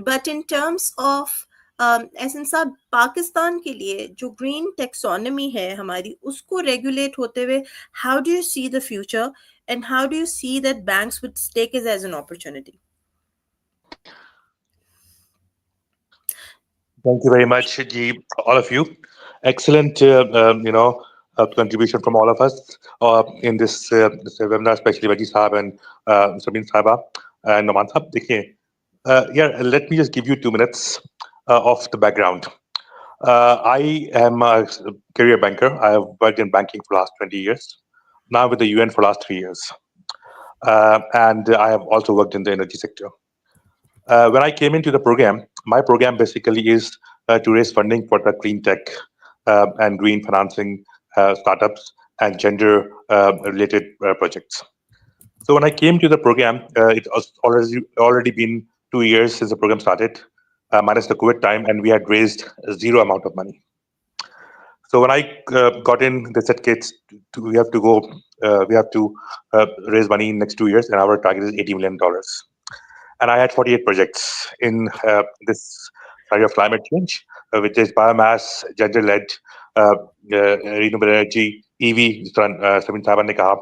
but in terms of Ehsan साहब, पाकिस्तान के लिए जो ग्रीन टेक्सोनॉमी है हमारी, उसको रेगुलेट होते हुए, how do you see the future and how do you see that banks would take it as an opportunity? Thank you very much, Ji, all of you. excellent, contribution from all of us in this webinar, especially Vaji Saab and Sabine Sahaba and Naman Saab. Let me just give you 2 minutes of the background. I am a career banker. I have worked in banking for the last 20 years, now with the UN for the last 3 years. And I have also worked in the energy sector. When I came into the program, my program basically is to raise funding for the clean tech and green financing startups and gender related projects. So when I came to the program, it was already been 2 years since the program started, minus the COVID time, and we had raised zero amount of money. So when I got in, they said, "Kids, we have to raise money in next 2 years, and our target is $80 million." And I had 48 projects in this area of climate change, which is biomass, gender-led, renewable energy, EV, जिस तरह समीन साहब ने कहा,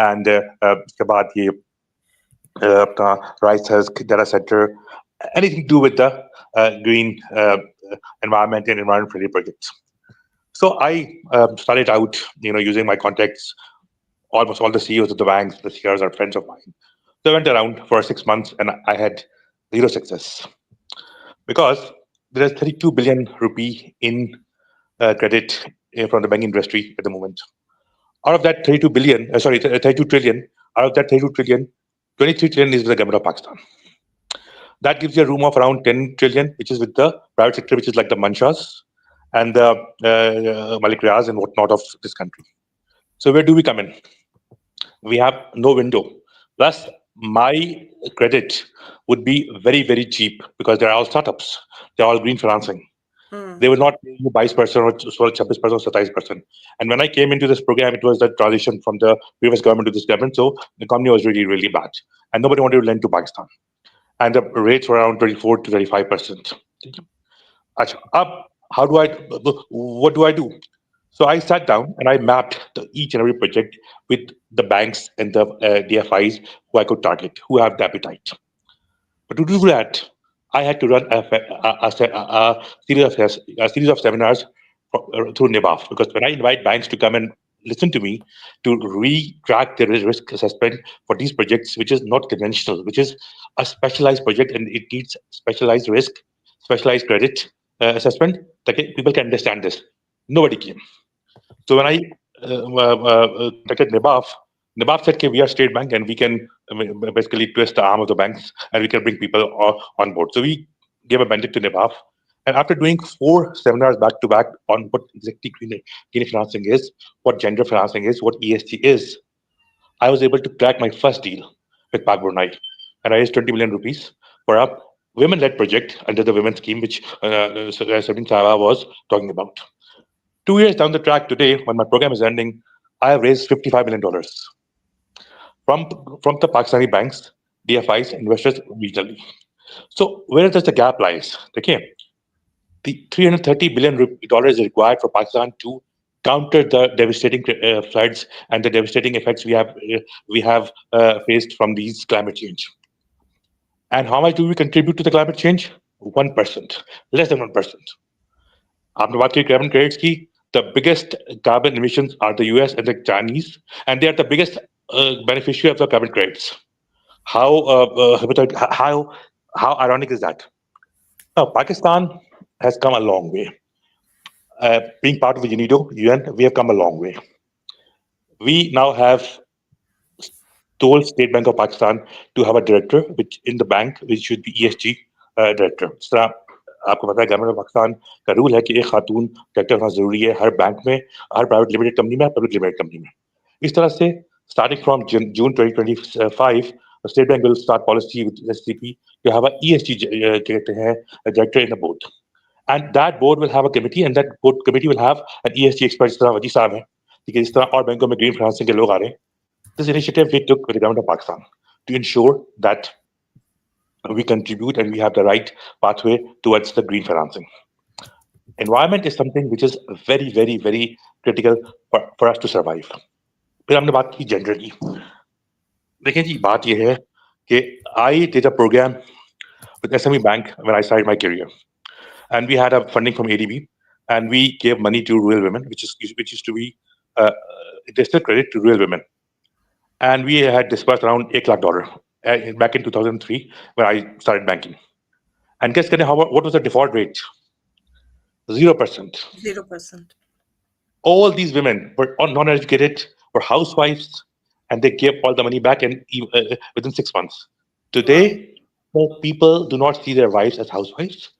and उसके बाद ये अपना rice health data center, anything to do with the green environment and environment-friendly projects. So I started out, using my contacts. Almost all the CEOs of the banks, the CRs are friends of mine. So I went around for 6 months and I had zero success because there is 32 billion rupee in credit from the banking industry at the moment. Out of that 32 trillion, out of that 32 trillion, 23 trillion is with the government of Pakistan. That gives you a room of around 10 trillion, which is with the private sector, which is like the Manshas and the Malik Riaz and whatnot of this country. So where do we come in? We have no window. Plus, my credit would be very, very cheap because they're all startups. They're all green financing. They will not pay you 20% or 26% or 27%. And when I came into this program, it was the transition from the previous government to this government. So the economy was really, really bad. And nobody wanted to lend to Pakistan. And the rates were around 24 to 35%. What do I do? So I sat down and I mapped each and every project with the banks and the DFIs who I could target, who have the appetite. But to do that, I had to run a series of seminars through NIBAF, because when I invite banks to come and listen to me to re-track their risk assessment for these projects, which is not conventional, which is a specialized project and it needs specialized risk, specialized credit assessment, that people can understand this. Nobody came. So when I contacted NIBAF, NIBAF said, "Okay, we are State Bank and we can basically twist the arm of the banks and we can bring people on board." So we gave a mandate to NIBAF. And after doing 4 seminars back to back on what exactly green financing is, what gender financing is, what ESG is, I was able to crack my first deal with Pak Brunei. And I raised 20 million rupees for a women-led project under the women's scheme, which Sabine Sahaba was talking about. 2 years down the track today, when my program is ending, I have raised $55 million from the Pakistani banks, DFIs, investors regionally. So where does the gap lies? Okay, the $330 billion is required for Pakistan to counter the devastating floods and the devastating effects we have faced from these climate change. And how much do we contribute to the climate change? 1%, less than 1%. आपने बात की carbon credits की, the biggest carbon emissions are the US and the Chinese, and they are the biggest beneficiary of the carbon credits. How ironic is that? Now, Pakistan has come a long way. Being part of the UNIDO, UN, we have come a long way. We now have told State Bank of Pakistan to have a director, which in the bank, which should be ESG director. आपको पता है government of Pakistan का rule है कि एक खातून director होना जरूरी है हर बैंक में, हर प्राइवेट लिमिटेड कंपनी में, पब्लिक लिमिटेड कंपनी में. इस तरह से starting from June 2025, State Bank will start policy with SCP to have a ESG director in the board, and that board will have a committee, and that board committee will have an ESG expert. जिस तरह वजी साहब हैं, ठीक है, इस तरह और बैंकों में ग्रीन फाइनेंसिंग के लोग आ रहे हैं. This initiative we took with the government of Pakistan to ensure that we contribute and we have the right pathway towards the green financing. Environment is something which is very, very, very critical for us to survive. फिर हमने बात की gender की. देखें जी, बात ये है कि I did a program with SME Bank when I started my career, and we had a funding from ADB, and we gave money to rural women, which used to be district credit to rural women, and we had disbursed around $1 lakh back in 2003 when I started banking. And guess what was the default rate? 0%. 0%. All these women were non-educated, were housewives, and they gave all the money back within 6 months. Today, the people do not see their wives as housewives.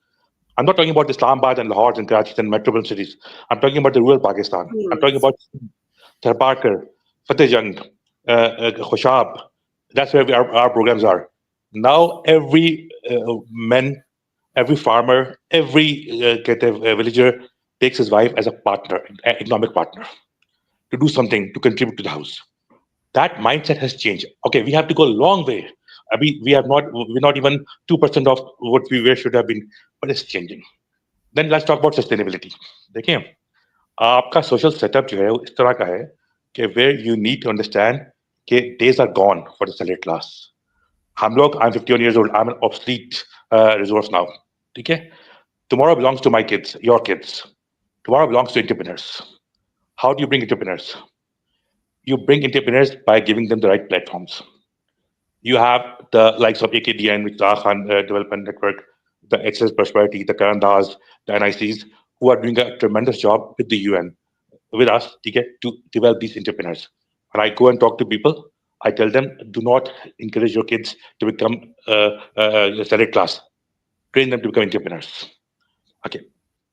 I'm not talking about Islamabad and Lahore and Karachi and metropolitan cities. I'm talking about the rural Pakistan. I'm talking about Tharparkar, Fateh Jang, Khoshab. That's where our programs are. Now, every man, every farmer, every villager takes his wife as a partner, economic partner, to do something, to contribute to the house. That mindset has changed. Okay, we have to go a long way. We're not even 2% of what we should have been, but it's changing. Then let's talk about sustainability. देखिए, आपका social setup जो है वो इस तरह का है कि where you need to understand कि days are gone for the salaried class. हम लोग, I'm 51 years old, I'm an obsolete resource now. ठीक है? Tomorrow belongs to my kids, your kids. Tomorrow belongs to entrepreneurs. How do you bring entrepreneurs? You bring entrepreneurs by giving them the right platforms. You have the likes of AKDN, which is the Khan Development Network, the Access Prosperity, the Karandas, the NICs, who are doing a tremendous job with the UN, with us, to develop these entrepreneurs. When I go and talk to people, I tell them, do not encourage your kids to become salaried class. Train them to become entrepreneurs. Okay.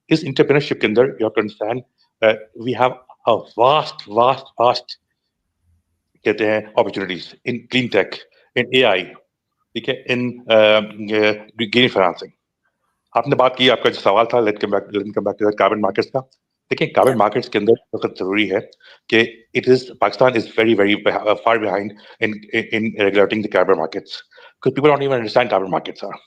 Is entrepreneurship under, you have to understand that we have a vast opportunities in clean tech, in AI, in green financing. आपने बात की, आपका जो सवाल था, let me come back to the carbon markets का. देखिए, carbon markets के अंदर बहुत जरूरी है कि Pakistan is very far behind in regulating the carbon markets, because people don't even understand carbon markets are.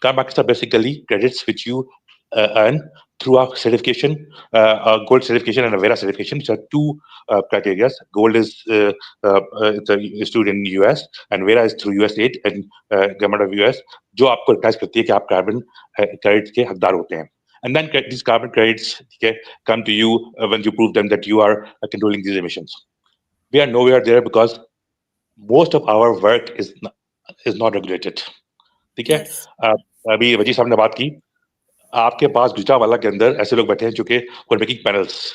Carbon markets are basically credits which you earn through a certification, a gold certification and a Vera certification, which are two criteria. Gold is issued in US, and Vera is through USAID and government of US, जो आपको recognize करती है कि आप carbon credits के हकदार होते हैं. And then these carbon credits come to you when you prove them that you are controlling these emissions. We are nowhere there because most of our work is not regulated. ठीक है? अभी वजी साहब ने बात की, आपके पास गुजरावाला के अंदर ऐसे लोग बैठे हैं जो कि मेकिंग पैनल्स,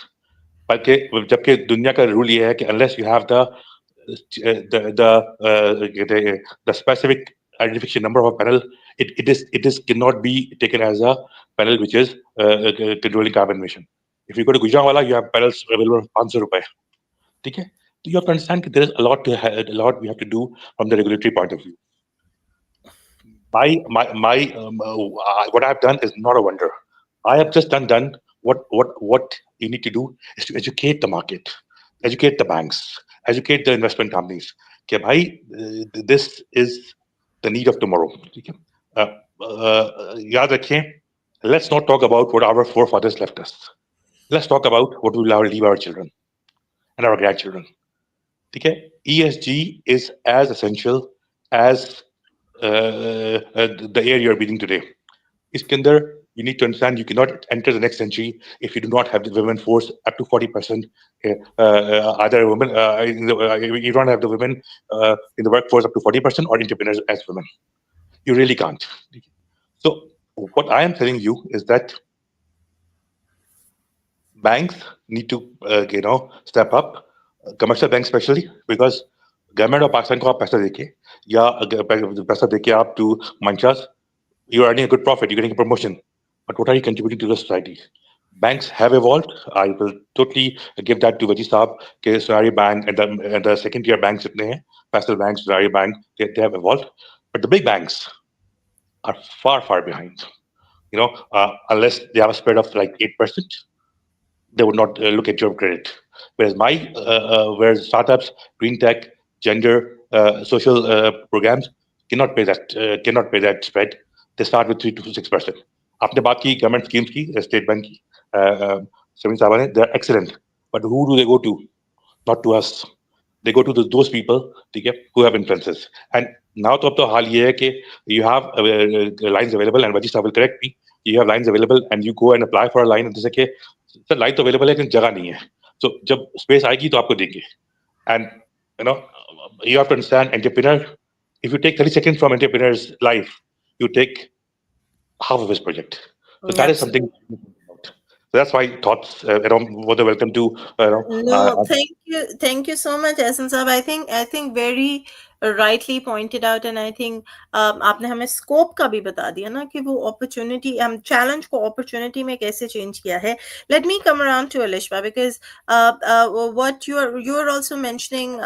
बल्कि जबकि दुनिया का रूल ये है कि unless you have the specific identification number of a panel, it cannot be taken as a panel which is controlling carbon emission. If you go to Gujarat, you have panels available for 500 rupees. Okay? So you have to understand that there is a lot we have to do from the regulatory point of view. What I've done is not a wonder. I have just done what you need to do is to educate the market, educate the banks, educate the investment companies. Okay, bhai, this is the need of tomorrow. Yaad rakhiye, let's not talk about what our forefathers left us. Let's talk about what we will leave our children and our grandchildren. Okay? ESG is as essential as the air you're breathing today. Iskandar, you need to understand you cannot enter the next century if you do not have the women force up to 40%. Either women, you don't have the women in the workforce up to 40% or entrepreneurs as women. You really can't. So what I am telling you is that banks need to step up, commercial banks especially, because government of Pakistan को आप पैसा देके या पैसा देके आप to manchas, you're earning a good profit, you're getting a promotion, but what are you contributing to the society? Banks have evolved. I will totally give that to Vaji Saab, Sonari Bank and the second tier banks, Pastel Bank, Sonari Bank, they have evolved. But the big banks are far behind. Unless they have a spread of like 8%, they would not look at your credit. Whereas startups, green tech, gender, social programs cannot pay that spread. They start with 3 to 6%. आपने बात की government schemes की, state bank की, they're excellent. But who do they go to? Not to us. They go to those people who have influences. And now तो अब तो हाल ये है कि you have lines available, and Vaji Saab will correct me. You have lines available, and you go and apply for a line, and they say, sir light तो available है लेकिन जगह नहीं है, तो जब स्पेस आएगी तो आपको देंगे। And you know you have to understand entrepreneur, if you take 30 seconds from entrepreneur's life, you take half of his project. So that is something. So that's why thoughts were welcome to No, thank you so much, Essence Sahab. I think very rightly pointed out, and I think आपने हमें scope का भी बता दिया ना कि वो opportunity, challenge को opportunity में कैसे change किया है. Let me come around to Alishba, because what you're also mentioning,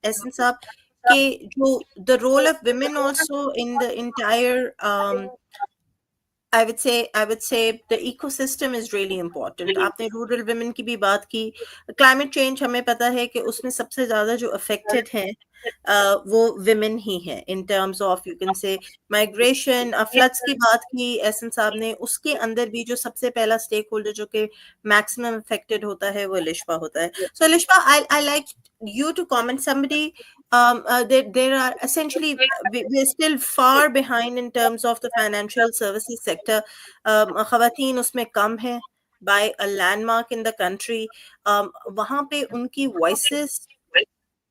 Essence Sahab, कि जो the role of women also in the entire I would say the ecosystem is really important. आपने rural women की भी बात की, climate change हमें पता है कि उसमें सबसे ज़्यादा जो affected हैं वो women ही हैं in terms of you can say migration, floods की बात की एसन साहब ने, उसके अंदर भी जो सबसे पहला stakeholder जो कि maximum affected होता है वो अलिशबा होता है. So Alishba, I like you to comment. Somebody there are essentially we're still far behind in terms of the financial services sector. ख़वातीन उसमें कम है by a landmark in the country. वहाँ पे उनकी voices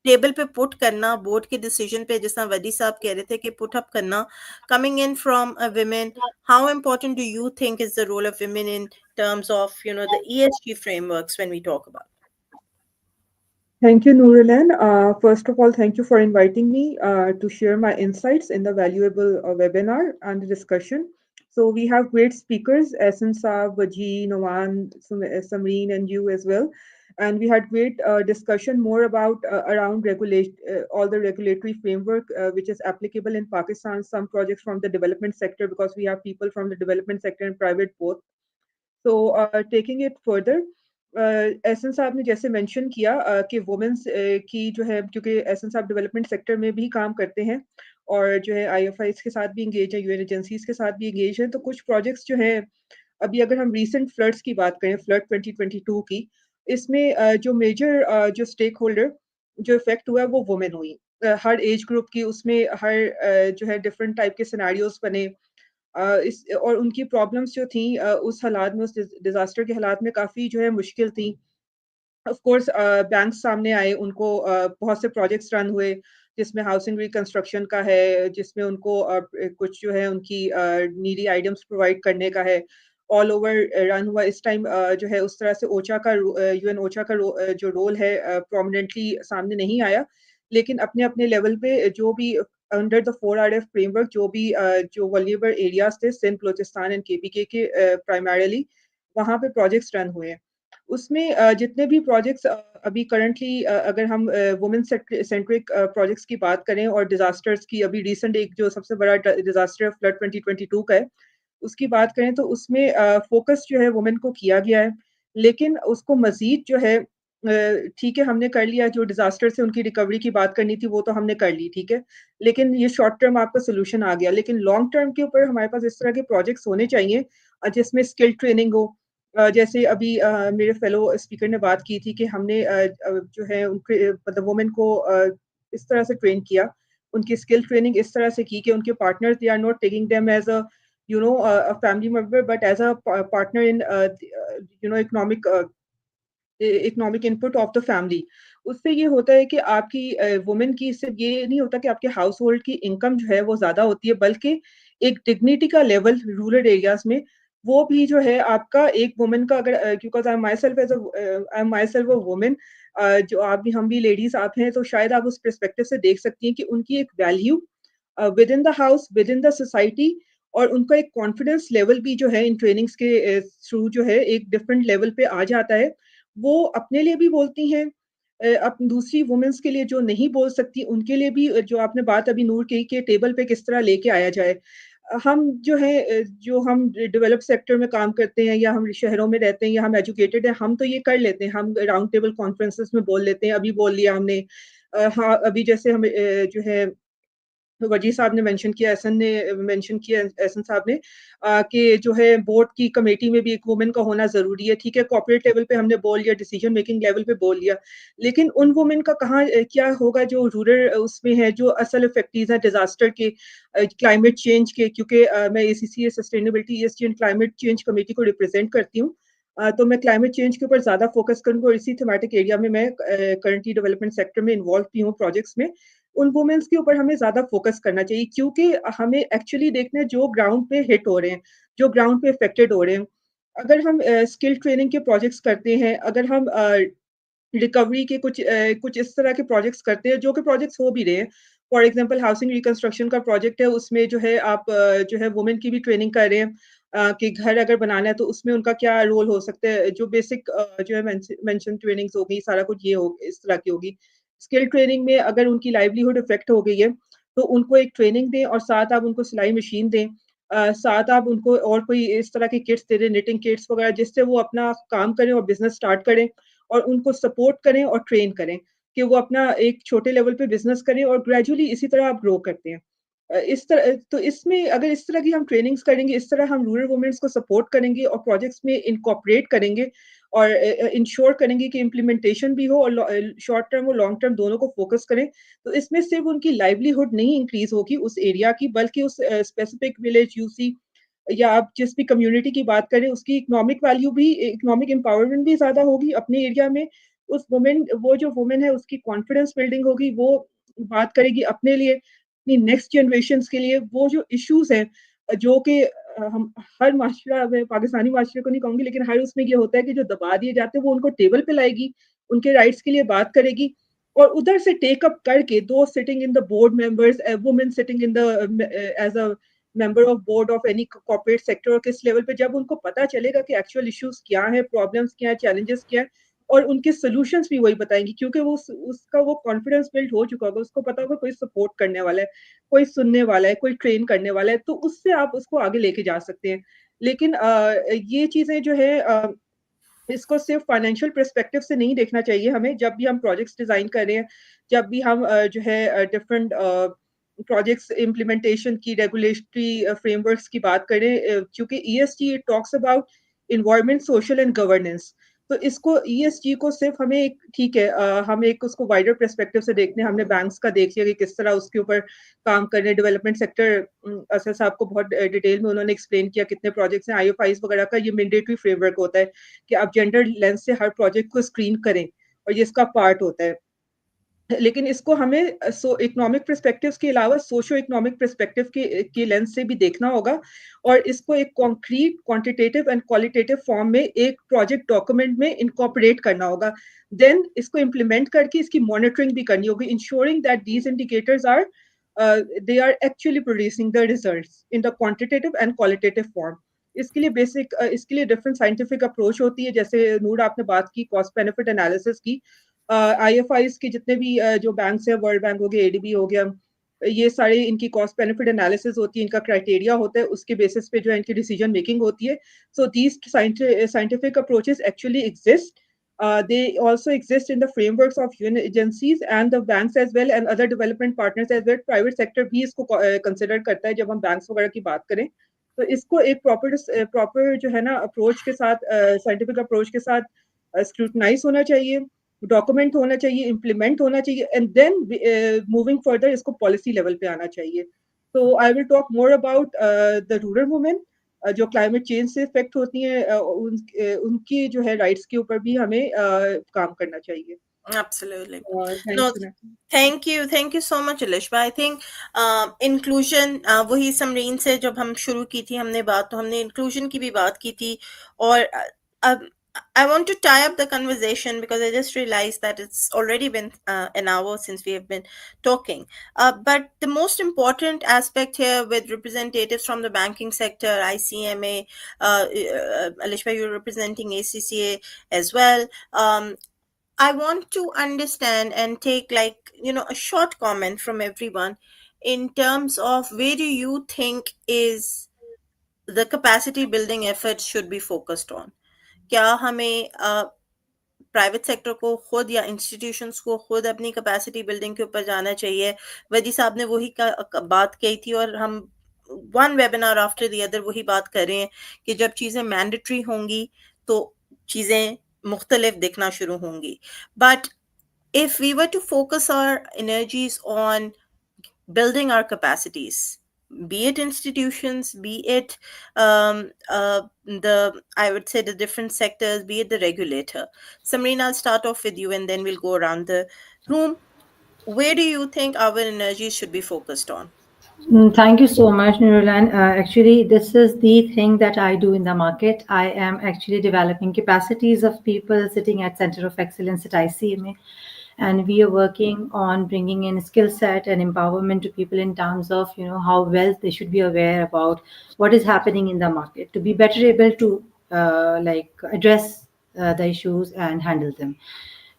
टेबल पे पुट करना, बोर्ड के decision पे, जिस तरह वदी साहब कह रहे थे कि पुट अप करना, coming in from a women, how important do you think is the role of women in terms of the ESG frameworks when we talk about? Thank you, Nurulan. First of all, thank you for inviting me to share my insights in the valuable webinar and the discussion. So we have great speakers, Essen Saab, Vaji, Noman, Samreen, and you as well. And we had great discussion more about around all the regulatory framework which is applicable in Pakistan, some projects from the development sector, because we have people from the development sector and private both. So taking it further, एसन साहब ने जैसे mention किया कि women's की जो है, क्योंकि एसन साहब डेवलपमेंट सेक्टर में भी काम करते हैं और जो है IFIs के साथ भी इंगेज है, यूएन एजेंसीज के साथ भी इंगेज है, तो कुछ प्रोजेक्ट्स जो है, अभी अगर हम रीसेंट फ्लड्स की बात करें, फ्लड 2022 की, इसमें जो मेजर जो स्टेक होल्डर जो इफेक्ट हुआ है वो वुमेन हुई, हर एज ग्रुप की, उसमें हर जो है डिफरेंट टाइप के सिनेरियोज बने, इस और उनकी प्रॉब्लम्स जो थी उस हालात में, उस डिजास्टर के हालात में काफ़ी जो है मुश्किल थी. ऑफ कोर्स बैंक सामने आए, उनको बहुत से प्रोजेक्ट्स रन हुए जिसमें हाउसिंग रिकंस्ट्रक्शन का है, जिसमें उनको कुछ जो है उनकी नीडी आइटम्स प्रोवाइड करने का है, ऑल ओवर रन हुआ. इस टाइम जो है उस तरह से ओचा का यूएन ओचा का जो रोल है प्रोमिनेंटली सामने नहीं आया, लेकिन अपने अपने लेवल पे जो भी अंडर द 4RF फ्रेमवर्क जो भी जो वल्नरेबल एरियाज थे, सिंध, बलोचिस्तान एंड केपीके के प्राइमरीली वहाँ पे प्रोजेक्ट्स रन हुए हैं. उसमें जितने भी प्रोजेक्ट्स अभी करंटली अगर हम वुमेन सेंट्रिक प्रोजेक्ट्स की बात करें और डिजास्टर्स की, अभी रिसेंट एक जो सबसे बड़ा डिजास्टर फ्लड 2022 का है उसकी बात करें, तो उसमें फोकस जो है वुमेन को किया गया है, लेकिन उसको मजीद जो है ठीक है हमने कर लिया, जो डिजास्टर से उनकी रिकवरी की बात करनी थी वो तो हमने कर ली, ठीक है, लेकिन ये शॉर्ट टर्म आपका सोल्यूशन आ गया, लेकिन लॉन्ग टर्म के ऊपर हमारे पास इस तरह के प्रोजेक्ट्स होने चाहिए जिसमें स्किल ट्रेनिंग हो. जैसे अभी मेरे फेलो स्पीकर ने बात की थी कि हमने जो है उनके मतलब वुमेन को इस तरह से ट्रेन किया, उनकी स्किल ट्रेनिंग इस तरह से की कि उनके partners, they are not taking them as a a family member, but as a partner in economic input of the family. उससे ये होता है कि आपकी वुमेन की सिर्फ ये नहीं होता कि आपके हाउस होल्ड की इनकम जो है वो ज़्यादा होती है, बल्कि एक डिग्निटी का लेवल रूरल एरियाज में वो भी जो है आपका एक वुमेन का, अगर because I am my self a women, जो आप भी, हम भी लेडीज आप हैं, तो शायद आप उस परस्पेक्टिव से देख सकती हैं कि उनकी एक value with in the house, with in the society, और उनका एक कॉन्फिडेंस लेवल भी जो है इन ट्रेनिंग्स के थ्रू जो है एक डिफरेंट लेवल पे आ जाता है. वो अपने लिए भी बोलती हैं, अब दूसरी वुमेन्स के लिए जो नहीं बोल सकती उनके लिए भी, जो आपने बात अभी नूर की कि टेबल पे किस तरह लेके आया जाए. हम जो है जो हम डेवलप सेक्टर में काम करते हैं या हम शहरों में रहते हैं या हम एजुकेटेड हैं, हम तो ये कर लेते हैं, हम राउंड टेबल कॉन्फ्रेंसेस में बोल लेते हैं, अभी बोल लिया हमने. हाँ, अभी जैसे हम जो है वजी साहब ने मेंशन किया, एहसन साहब ने कि जो है बोर्ड की कमेटी में भी एक वुमेन का होना ज़रूरी है, ठीक है, कॉर्पोरेट लेवल पे हमने बोल लिया, डिसीजन मेकिंग लेवल पे बोल लिया, लेकिन उन वुमेन का कहाँ क्या होगा जो रूरल उसमें है, जो असल इफेक्टिव है डिजास्टर के, क्लाइमेट चेंज के, क्योंकि मैं ACCA sustainability ESG and climate change committee को रिप्रेजेंट करती हूँ. तो मैं क्लाइमेट चेंज के ऊपर ज़्यादा फोकस करूँगी और इसी थीमेटिक एरिया में मैं करंटली डेवलपमेंट सेक्टर में इन्वॉल्व भी हूँ प्रोजेक्ट्स में। उन वुमेन्स के ऊपर हमें ज़्यादा फोकस करना चाहिए क्योंकि हमें एक्चुअली देखना है जो ग्राउंड पे हिट हो रहे हैं, जो ग्राउंड पे अफेक्टेड हो रहे हैं। अगर हम स्किल ट्रेनिंग के प्रोजेक्ट्स करते हैं, अगर हम रिकवरी के कुछ इस तरह के प्रोजेक्ट्स करते हैं जो कि प्रोजेक्ट्स हो भी रहे हैं। फॉर एग्जांपल हाउसिंग रिकंस्ट्रक्शन का प्रोजेक्ट है, उसमें जो है आप जो है वुमेन की भी ट्रेनिंग कर रहे हैं कि घर अगर बनाना है तो उसमें उनका क्या रोल हो सकता है। जो बेसिक जो है मेंशन ट्रेनिंग्स हो गई, सारा कुछ ये हो इस तरह की होगी। स्किल ट्रेनिंग में अगर उनकी लाइवलीहुड इफ़ेक्ट हो गई है, तो उनको एक ट्रेनिंग दें और साथ आप उनको सिलाई मशीन दें। साथ आप उनको और कोई इस तरह की किट्स दे दें, निटिंग किट्स वगैरह जिससे वो अपना काम करें और बिज़नेस स्टार्ट करें। और उनको सपोर्ट करें और ट्रेन करें कि वो अपना एक छोटे लेवल पे बिज़नेस करें और ग्रेजुअली इसी तरह आप ग्रो करते हैं। इस तरह तो इसमें अगर इस तरह की हम ट्रेनिंग्स करेंगे, इस तरह हम रूरल वुमेन्स को सपोर्ट करेंगे और प्रोजेक्ट्स में इनकॉर्पोरेट करेंगे और इंश्योर करेंगे कि इम्प्लीमेंटेशन भी हो और शॉर्ट टर्म और लॉन्ग टर्म दोनों को फोकस करें, तो इसमें सिर्फ उनकी लाइवलीहुड नहीं इंक्रीज़ होगी उस एरिया की, बल्कि उस स्पेसिफिक विलेज यूसी या आप जिस भी कम्युनिटी की बात करें उसकी इकोनॉमिक वैल्यू भी, इकोनॉमिक एम्पावरमेंट भी ज़्यादा होगी अपने एरिया में। उस वुमेन वो जो वुमेन है उसकी कॉन्फिडेंस बिल्डिंग होगी, वो बात करेगी अपने लिए, अपनी नेक्स्ट जनरेशंस के लिए। वो जो इश्यूज़ हैं जो कि हम हर माशरा में पाकिस्तानी माशरे को नहीं कहूँगी लेकिन हर उसमें ये होता है कि जो दबा दिए जाते हैं वो उनको टेबल पे लाएगी, उनके राइट्स के लिए बात करेगी और उधर से टेक अप करके दो sitting in the board members, women sitting in the as a member of board of any corporate sector और किस लेवल पे जब उनको पता चलेगा कि एक्चुअल इश्यूज क्या है, प्रॉब्लम्स क्या है, चैलेंजेस क्या है और उनके सॉल्यूशंस भी वही बताएंगी क्योंकि वो उसका वो कॉन्फिडेंस बिल्ड हो चुका होगा, उसको पता होगा कोई सपोर्ट करने वाला है, कोई सुनने वाला है, कोई ट्रेन करने वाला है, तो उससे आप उसको आगे लेके जा सकते हैं। लेकिन ये चीजें जो है इसको सिर्फ फाइनेंशियल पर्सपेक्टिव से नहीं देखना चाहिए हमें जब भी हम प्रोजेक्ट्स डिजाइन कर रहे हैं, जब भी हम जो है डिफरेंट प्रोजेक्ट्स इम्प्लीमेंटेशन की रेगुलेटरी फ्रेमवर्क्स की बात करें, क्योंकि ESG it talks about environment, social and governance. तो इसको ईएसजी को सिर्फ हमें एक ठीक है, हम एक उसको वाइडर पर्सपेक्टिव से देखते हैं। हमने बैंक्स का देख लिया कि किस तरह उसके ऊपर काम कर रहे हैं। डेवलपमेंट सेक्टर असर साहब को बहुत डिटेल में उन्होंने एक्सप्लेन किया कितने प्रोजेक्ट्स हैं। आईएफआईज वगैरह का ये मैंडेटरी फ्रेमवर्क होता है कि आप जेंडर लेंस से हर प्रोजेक्ट को स्क्रीन करें और ये इसका पार्ट होता है। लेकिन इसको हमें इकोनॉमिक पर्सपेक्टिव्स के अलावा सोशो इकोनॉमिक पर्सपेक्टिव के लेंस से भी देखना होगा और इसको एक concrete quantitative and qualitative form में एक प्रोजेक्ट डॉक्यूमेंट में इनकॉर्पोरेट करना होगा। देन इसको इम्प्लीमेंट करके इसकी मॉनिटरिंग भी करनी होगी, ensuring that these indicators are they are actually producing the results in the quantitative and qualitative form. इसके लिए इसके लिए डिफरेंट साइंटिफिक अप्रोच होती है, जैसे नूर आपने बात की कॉस्ट बेनिफिट एनालिसिस की। आईएफआईज के जितने भी जो बैंक्स हैं, वर्ल्ड बैंक हो गया, एडीबी हो गया, ये सारे इनकी कॉस्ट बेनिफिट एनालिसिस होती है, इनका क्राइटेरिया होता है, उसके बेसिस पे जो है इनकी डिसीजन मेकिंग होती है। So these scientific approaches actually exist, they also exist in the frameworks of UN agencies and the banks as well and other development partners as well. Private sector भी इसको consider करता है जब हम banks वगैरह की बात करें। तो इसको एक प्रॉपर जो है ना अप्रोच के साथ, साइंटिफिक अप्रोच के साथ स्क्रूटनाइज होना चाहिए, डॉक्यूमेंट होना चाहिए, इम्प्लीमेंट होना चाहिए एंड देन मूविंग फर्दर इसको पॉलिसी लेवल पे आना चाहिए। तो I will talk more about the rural women जो क्लाइमेट चेंज से इफेक्ट होती हैं, उनकी जो है राइट्स के ऊपर भी हमें काम करना चाहिए। Absolutely. No, thanks you. thank you so much, Alishba. I think inclusion, वही समरीन से जब हम शुरू की थी हमने बात, तो हमने inclusion की भी बात की थी और I want to tie up the conversation because I just realized that it's already been an hour since we have been talking. But the most important aspect here with representatives from the banking sector, ICMA, Alishba, you're representing ACCA as well. I want to understand and take a short comment from everyone in terms of where do you think is the capacity building efforts should be focused on? क्या हमें private sector को खुद या institutions को खुद अपनी capacity building के ऊपर जाना चाहिए? वदी साहब ने वही बात कही थी और हम one webinar after the other वही बात कर रहे हैं कि जब चीज़ें मैंडेटरी होंगी तो चीज़ें मुख्तलिफ दिखना शुरू होंगी. But if we were to focus our energies on building our capacities, be it institutions, be it I would say the different sectors, be it the regulator. Samreen, I'll start off with you and then we'll go around the room. Where do you think our energy should be focused on? Thank you so much, Nurulan. Actually, this is the thing that I do in the market. I am actually developing capacities of people sitting at Center of Excellence at ICMA, and we are working on bringing in skill set and empowerment to people in terms of how well they should be aware about what is happening in the market to be better able to address the issues and handle them.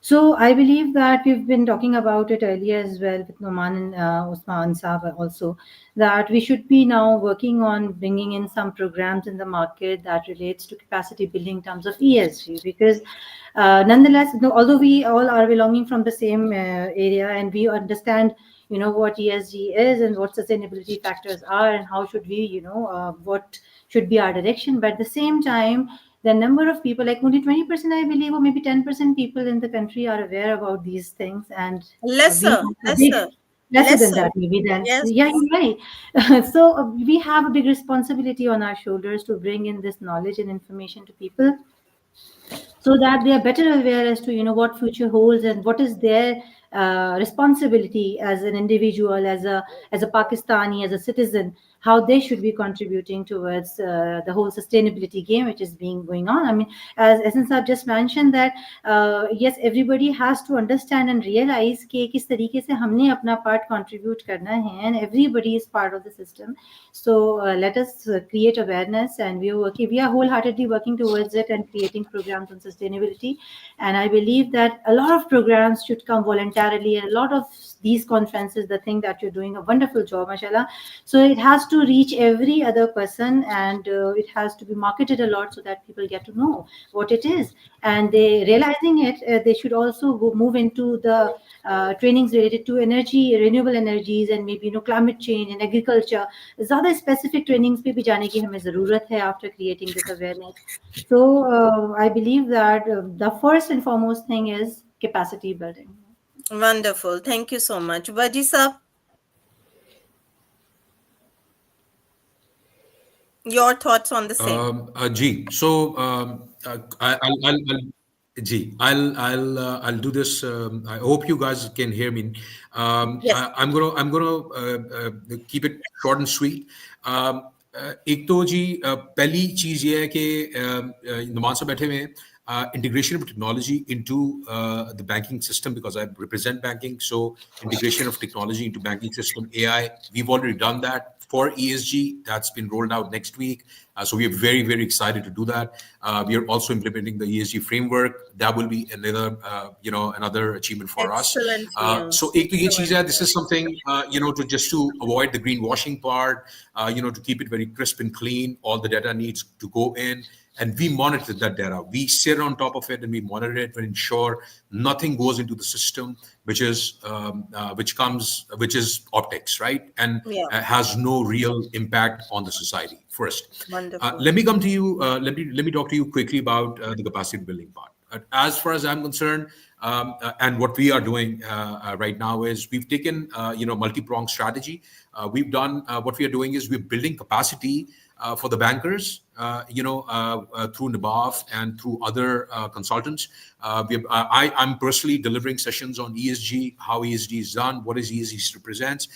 So I believe that we've been talking about it earlier as well with Noman and Usman Saab also, that we should be now working on bringing in some programs in the market that relates to capacity building in terms of ESG, because nonetheless, although we all are belonging from the same area and we understand what ESG is and what sustainability factors are and how should we what should be our direction, but at the same time the number of people, like only 20%, I believe, or maybe 10% people in the country are aware about these things, and we Lesser, have a big, lesser, lesser than lesser. that maybe. Then Yes. yeah, you're right. So we have a big responsibility on our shoulders to bring in this knowledge and information to people, so that they are better aware as to what future holds and what is their responsibility as an individual, as a Pakistani, as a citizen, how they should be contributing towards the whole sustainability game which is being going on. I mean, as essence I've just mentioned that yes, everybody has to understand and realize कि किस तरीके से हमने अपना part contribute करना है, and everybody is part of the system. So let us create awareness, and we are wholeheartedly working towards it and creating programs on sustainability. And I believe that a lot of programs should come voluntarily, and a lot of these conferences, the thing that you're doing a wonderful job, mashallah. So it has to reach every other person, and it has to be marketed a lot so that people get to know what it is, and they realizing it, they should also move into the trainings related to energy, renewable energies, and maybe climate change and agriculture. ज़्यादा specific trainings पे भी जाने की हमें ज़रूरत है after creating this awareness. So I believe that the first and foremost thing is capacity building. Wonderful. Thank you so much. Vajisa, your thoughts on the same? Ji. So I'll do this. I hope you guys can hear me. Yes. I'm gonna keep it short and sweet. एक तो जी पहली चीज ये है कि नुमान साहब बैठे हुए हैं integration of technology into the banking system, because I represent banking. So integration of technology into banking system, AI, we've already done that. For ESG, that's been rolled out next week. So we are very, very excited to do that. We are also implementing the ESG framework. That will be another, another achievement for us. Excellent So news. ek to ye cheez hai, this is something, to avoid the greenwashing part, to keep it very crisp and clean. All the data needs to go in, and we monitor that data. We sit on top of it and we monitor it to ensure nothing goes into the system which is which is optics, right? And Yeah. has no real impact on the society. First, Wonderful. let me come to you. Let me talk to you quickly about the capacity building part. As far as I'm concerned, and what we are doing right now is we've taken multi-pronged strategy. We've done what we are doing is we're building capacity for the bankers, through NABAF and through other consultants. I'm personally delivering sessions on ESG, how ESG is done, what is ESG represents,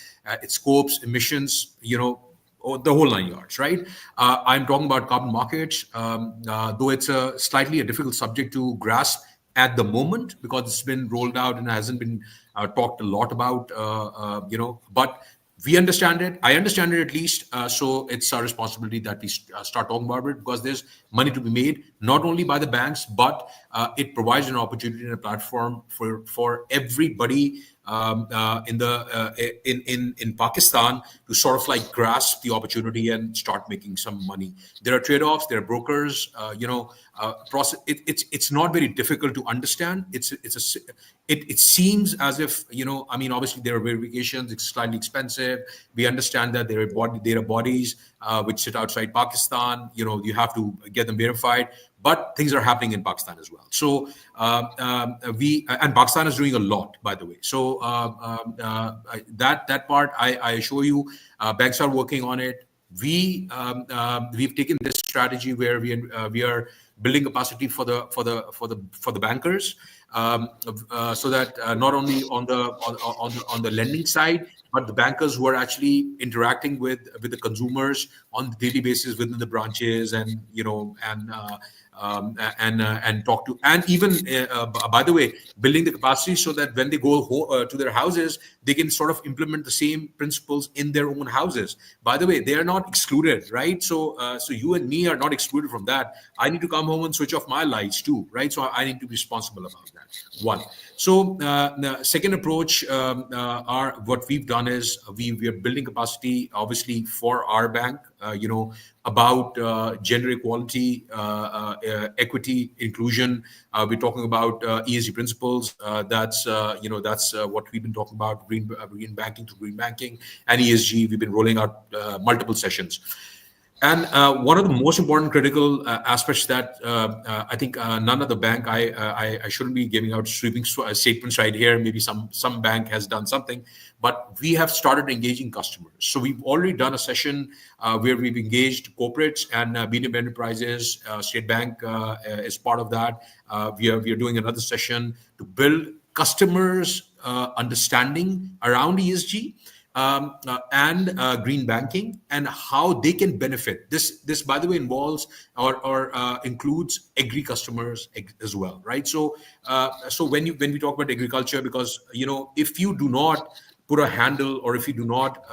its scopes, emissions, the whole 9 yards, right? I'm talking about carbon markets, though it's a slightly a difficult subject to grasp at the moment because it's been rolled out and hasn't been talked a lot about, but we understand it. I understand it at least. So it's our responsibility that we start talking about it, because there's money to be made, not only by the banks, but it provides an opportunity and a platform for everybody in Pakistan to sort of like grasp the opportunity and start making some money. There are trade-offs. There are brokers. Process. It's not very difficult to understand. It seems as if obviously there are verifications. It's slightly expensive. We understand that there are bodies. which sit outside Pakistan. You have to get them verified, but things are happening in Pakistan as well. So we and Pakistan is doing a lot, by the way. So that part, I assure you, banks are working on it. We've taken this strategy where we are building capacity for the bankers, so that not only on the lending side, but the bankers who are actually interacting with the consumers on the daily basis within the branches, and and talk to, and even by the way, building the capacity so that when they go to their houses, they can sort of implement the same principles in their own houses. By the way, they are not excluded, right? So you and me are not excluded from that. I need to come home and switch off my lights too, right? So I need to be responsible about that. One. So the second approach, are what we've done is we are building capacity, obviously, for our bank, about gender equality, equity, inclusion. We're talking about ESG principles. That's what we've been talking about: green banking to green banking and ESG. We've been rolling out multiple sessions. And one of the most important critical aspects that I think none of the bank, I shouldn't be giving out sweeping statements right here. Maybe some bank has done something, but we have started engaging customers. So we've already done a session where we've engaged corporates and medium enterprises. State Bank is part of that. We are doing another session to build customers' understanding around ESG. And green banking, and how they can benefit. This, by the way, involves or includes agri customers as well, right? So when we talk about agriculture, because if you do not put a handle, or if you do not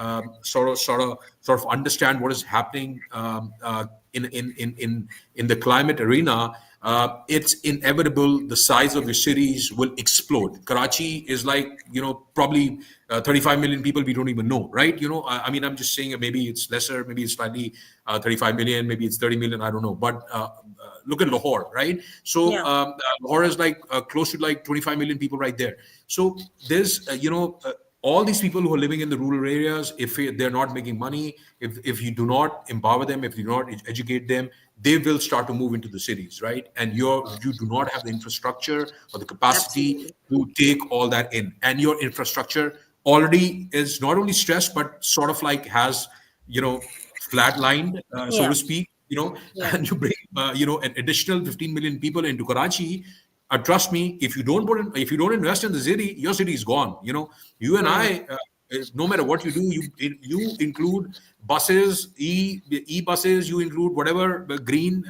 sort of understand what is happening in the climate arena, it's inevitable the size of your cities will explode. Karachi is like, probably 35 million people we don't even know, right? I mean, I'm just saying maybe it's lesser, maybe it's slightly 35 million, maybe it's 30 million, I don't know. But look at Lahore, right? So Lahore is like close to like 25 million people right there. So there's, all these people who are living in the rural areas, if they're not making money, if you do not empower them, if you do not educate them, they will start to move into the cities, right? And you do not have the infrastructure or the capacity to take all that in. And your infrastructure already is not only stressed, but sort of like has, flatlined, so to speak, and you bring, an additional 15 million people into Karachi. Trust me, if you don't invest in the city, your city is gone. You and I, no matter what you do, you include buses, e-buses, you include whatever green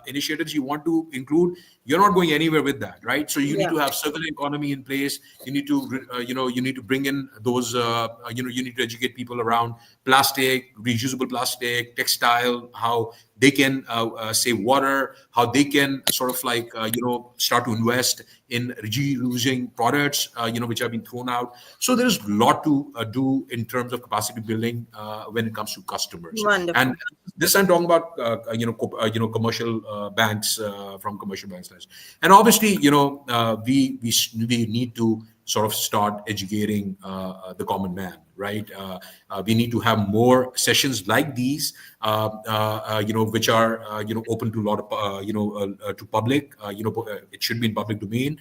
initiatives you want to include. You're not going anywhere with that, right? So you need to have circular economy in place. You need to, you need to bring in those, you need to educate people around plastic, reusable plastic, textile, how they can save water, how they can sort of like, start to invest in reusing products, which have been thrown out. So there's a lot to do in terms of capacity building when it comes to customers. Wonderful. And this I'm talking about, commercial banks, from commercial banks. And obviously, we need to sort of start educating the common man, right? We need to have more sessions like these, which are, open to a lot of, to public. It should be in public domain.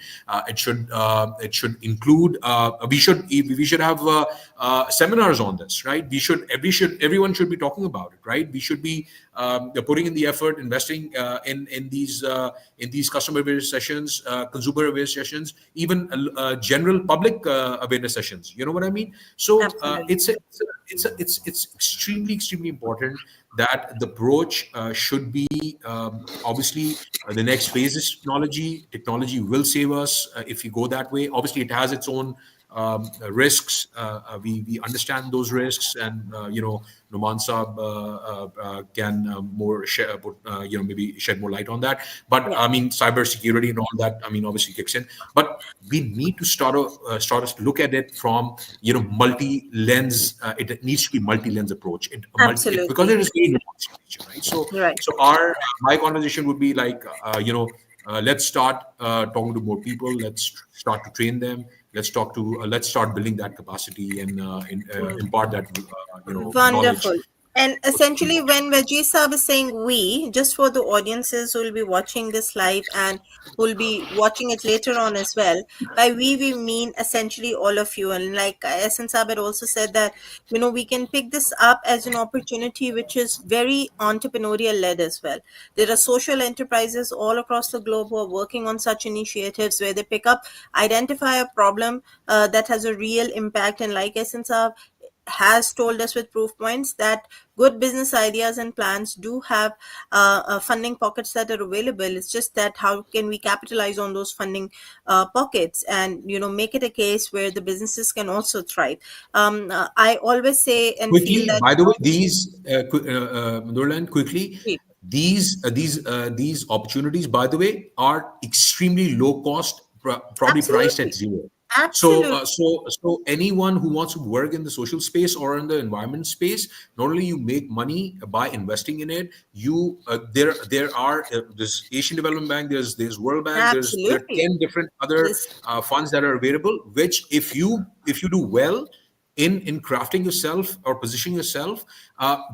It should include. We should have seminars on this, right? Everyone should be talking about it, right? We should be putting in the effort, investing in these customer awareness sessions, consumer awareness sessions, even general public awareness sessions. You know what I mean? So it's extremely important that the approach should be, obviously, the next phase is technology. Technology will save us if we go that way. Obviously, it has its own risks. We understand those risks, and Numan Saab can maybe shed more light on that. But I mean, cybersecurity and all that, I mean, obviously kicks in. But we need to start to look at it from multi-lens. It needs to be multi-lens approach. Absolutely. Because it is very nuanced in nature, right? So my conversation would be like, let's start talking to more people. Let's start to train them. Let's start building that capacity and impart that knowledge. Wonderful. And essentially, when Vajee Saab is saying we, just for the audiences who will be watching this live and who will be watching it later on as well, by we mean essentially all of you. And like Ehsan Saab had also said that, we can pick this up as an opportunity which is very entrepreneurial led as well. There are social enterprises all across the globe who are working on such initiatives where they pick up, identify a problem that has a real impact. And like Ehsan Saab has told us with proof points that good business ideas and plans do have funding pockets that are available. It's just that how can we capitalize on those funding pockets and make it a case where the businesses can also thrive. I always say and feel Quickly, that by the way, these Nurlan, quickly, we- these opportunities, by the way, are extremely low cost, probably priced at absolutely, zero. So, absolutely, so anyone who wants to work in the social space or in the environment space, not only you make money by investing in it, you there are this Asian Development Bank, there's World Bank, there are absolutely. 10 different other This funds that are available. Which, if you do well in crafting yourself or positioning yourself,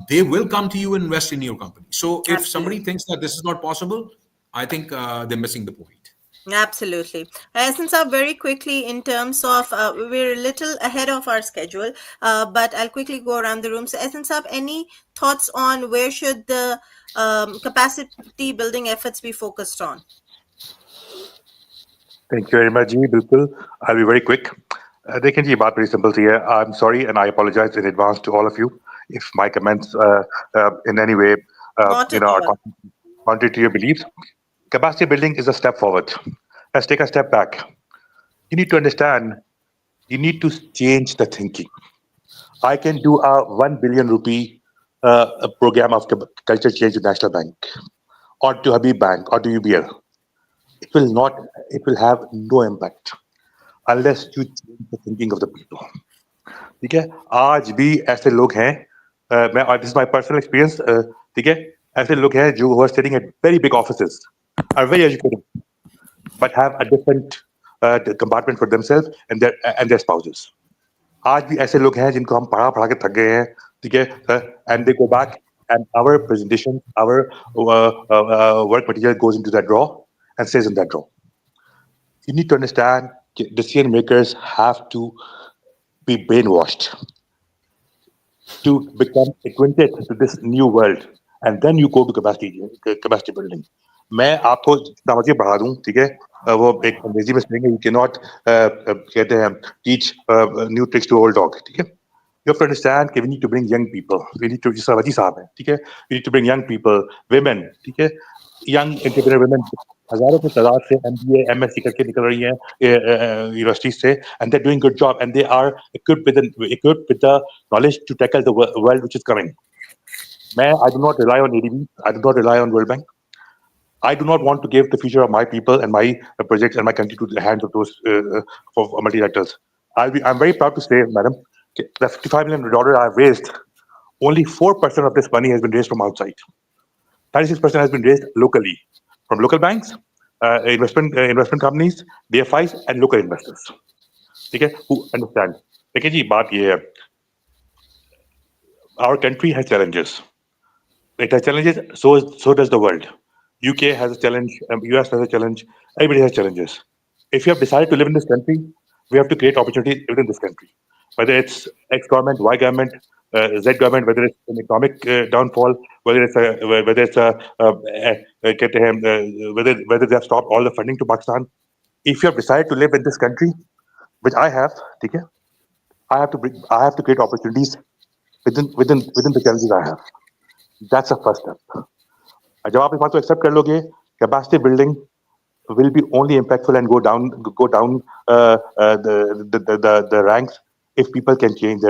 they will come to you and invest in your company. So if somebody absolutely. thinks that this is not possible, I think they're missing the point. Absolutely. Since very quickly in terms of we're a little ahead of our schedule, but I'll quickly go around the room. So, Essence Up, any thoughts on where should the capacity building efforts be focused on? Thank you very much, जी बिल्कुल. I'll be very quick. देखें जी बात बड़ी simple सी है. I'm sorry and I apologize in advance to all of you if my comments in any way Not at are all. contrary to your beliefs. Capacity building is a step forward. Let's take a step back. You need to understand. You need to change the thinking. I can do a 1 billion rupee a program of culture change with National Bank or to Habib Bank or to UBL. It will not. It will have no impact unless you change the thinking of the people. ठीक है. आज भी ऐसे लोग हैं. मैं this is my personal experience. ठीक है. ऐसे लोग हैं जो who are sitting at very big offices, are very educated, but have a different compartment for themselves and their spouses. आज भी ऐसे लोग हैं जिनको हम पढ़ा पढ़ा के थक गए हैं. ठीक है. And they go back and our presentation, our work material goes into that drawer and stays in that drawer. You need to understand decision makers have to be brainwashed to become acquainted to this new world, and then you go to capacity building. मैं आपको जितना मर्जी बढ़ा दूं, ठीक है. वो एक अंग्रेजी में सुनेंगे, you cannot कहते हैं teach new tricks to old dog. ठीक है. You have to understand that we need to bring young people. We need to जिस तरह वजी साहब हैं, ठीक है. We need to bring young people, women, ठीक है. Young entrepreneur women हजारों की तादाद से MBA, MSc करके निकल रही हैं यूनिवर्सिटी से, and they're doing good job and they are equipped with the knowledge to tackle the world which is coming. I do not rely on ADB. I do not rely on World Bank. I do not want to give the future of my people and my projects and my country to the hands of those for multilaterals. I'm very proud to say, madam, the $55 million I've raised, only 4% of this money has been raised from outside. 36% has been raised locally from local banks, investment companies, DFIs, and local investors. Okay, who understand? देखिए जी बात ये है. Our country has challenges. It has challenges. So does the world. UK has a challenge. US has a challenge. Everybody has challenges. If you have decided to live in this country, we have to create opportunities within this country. Whether it's X government, Y government, Z government, whether it's an economic downfall, whether they have stopped all the funding to Pakistan. If you have decided to live in this country, which I have, okay, I have to create opportunities within the challenges I have. That's the first step. जब आप इस बात को accept कर लोगे, capacity building will be only impactful and go down the ranks if people can change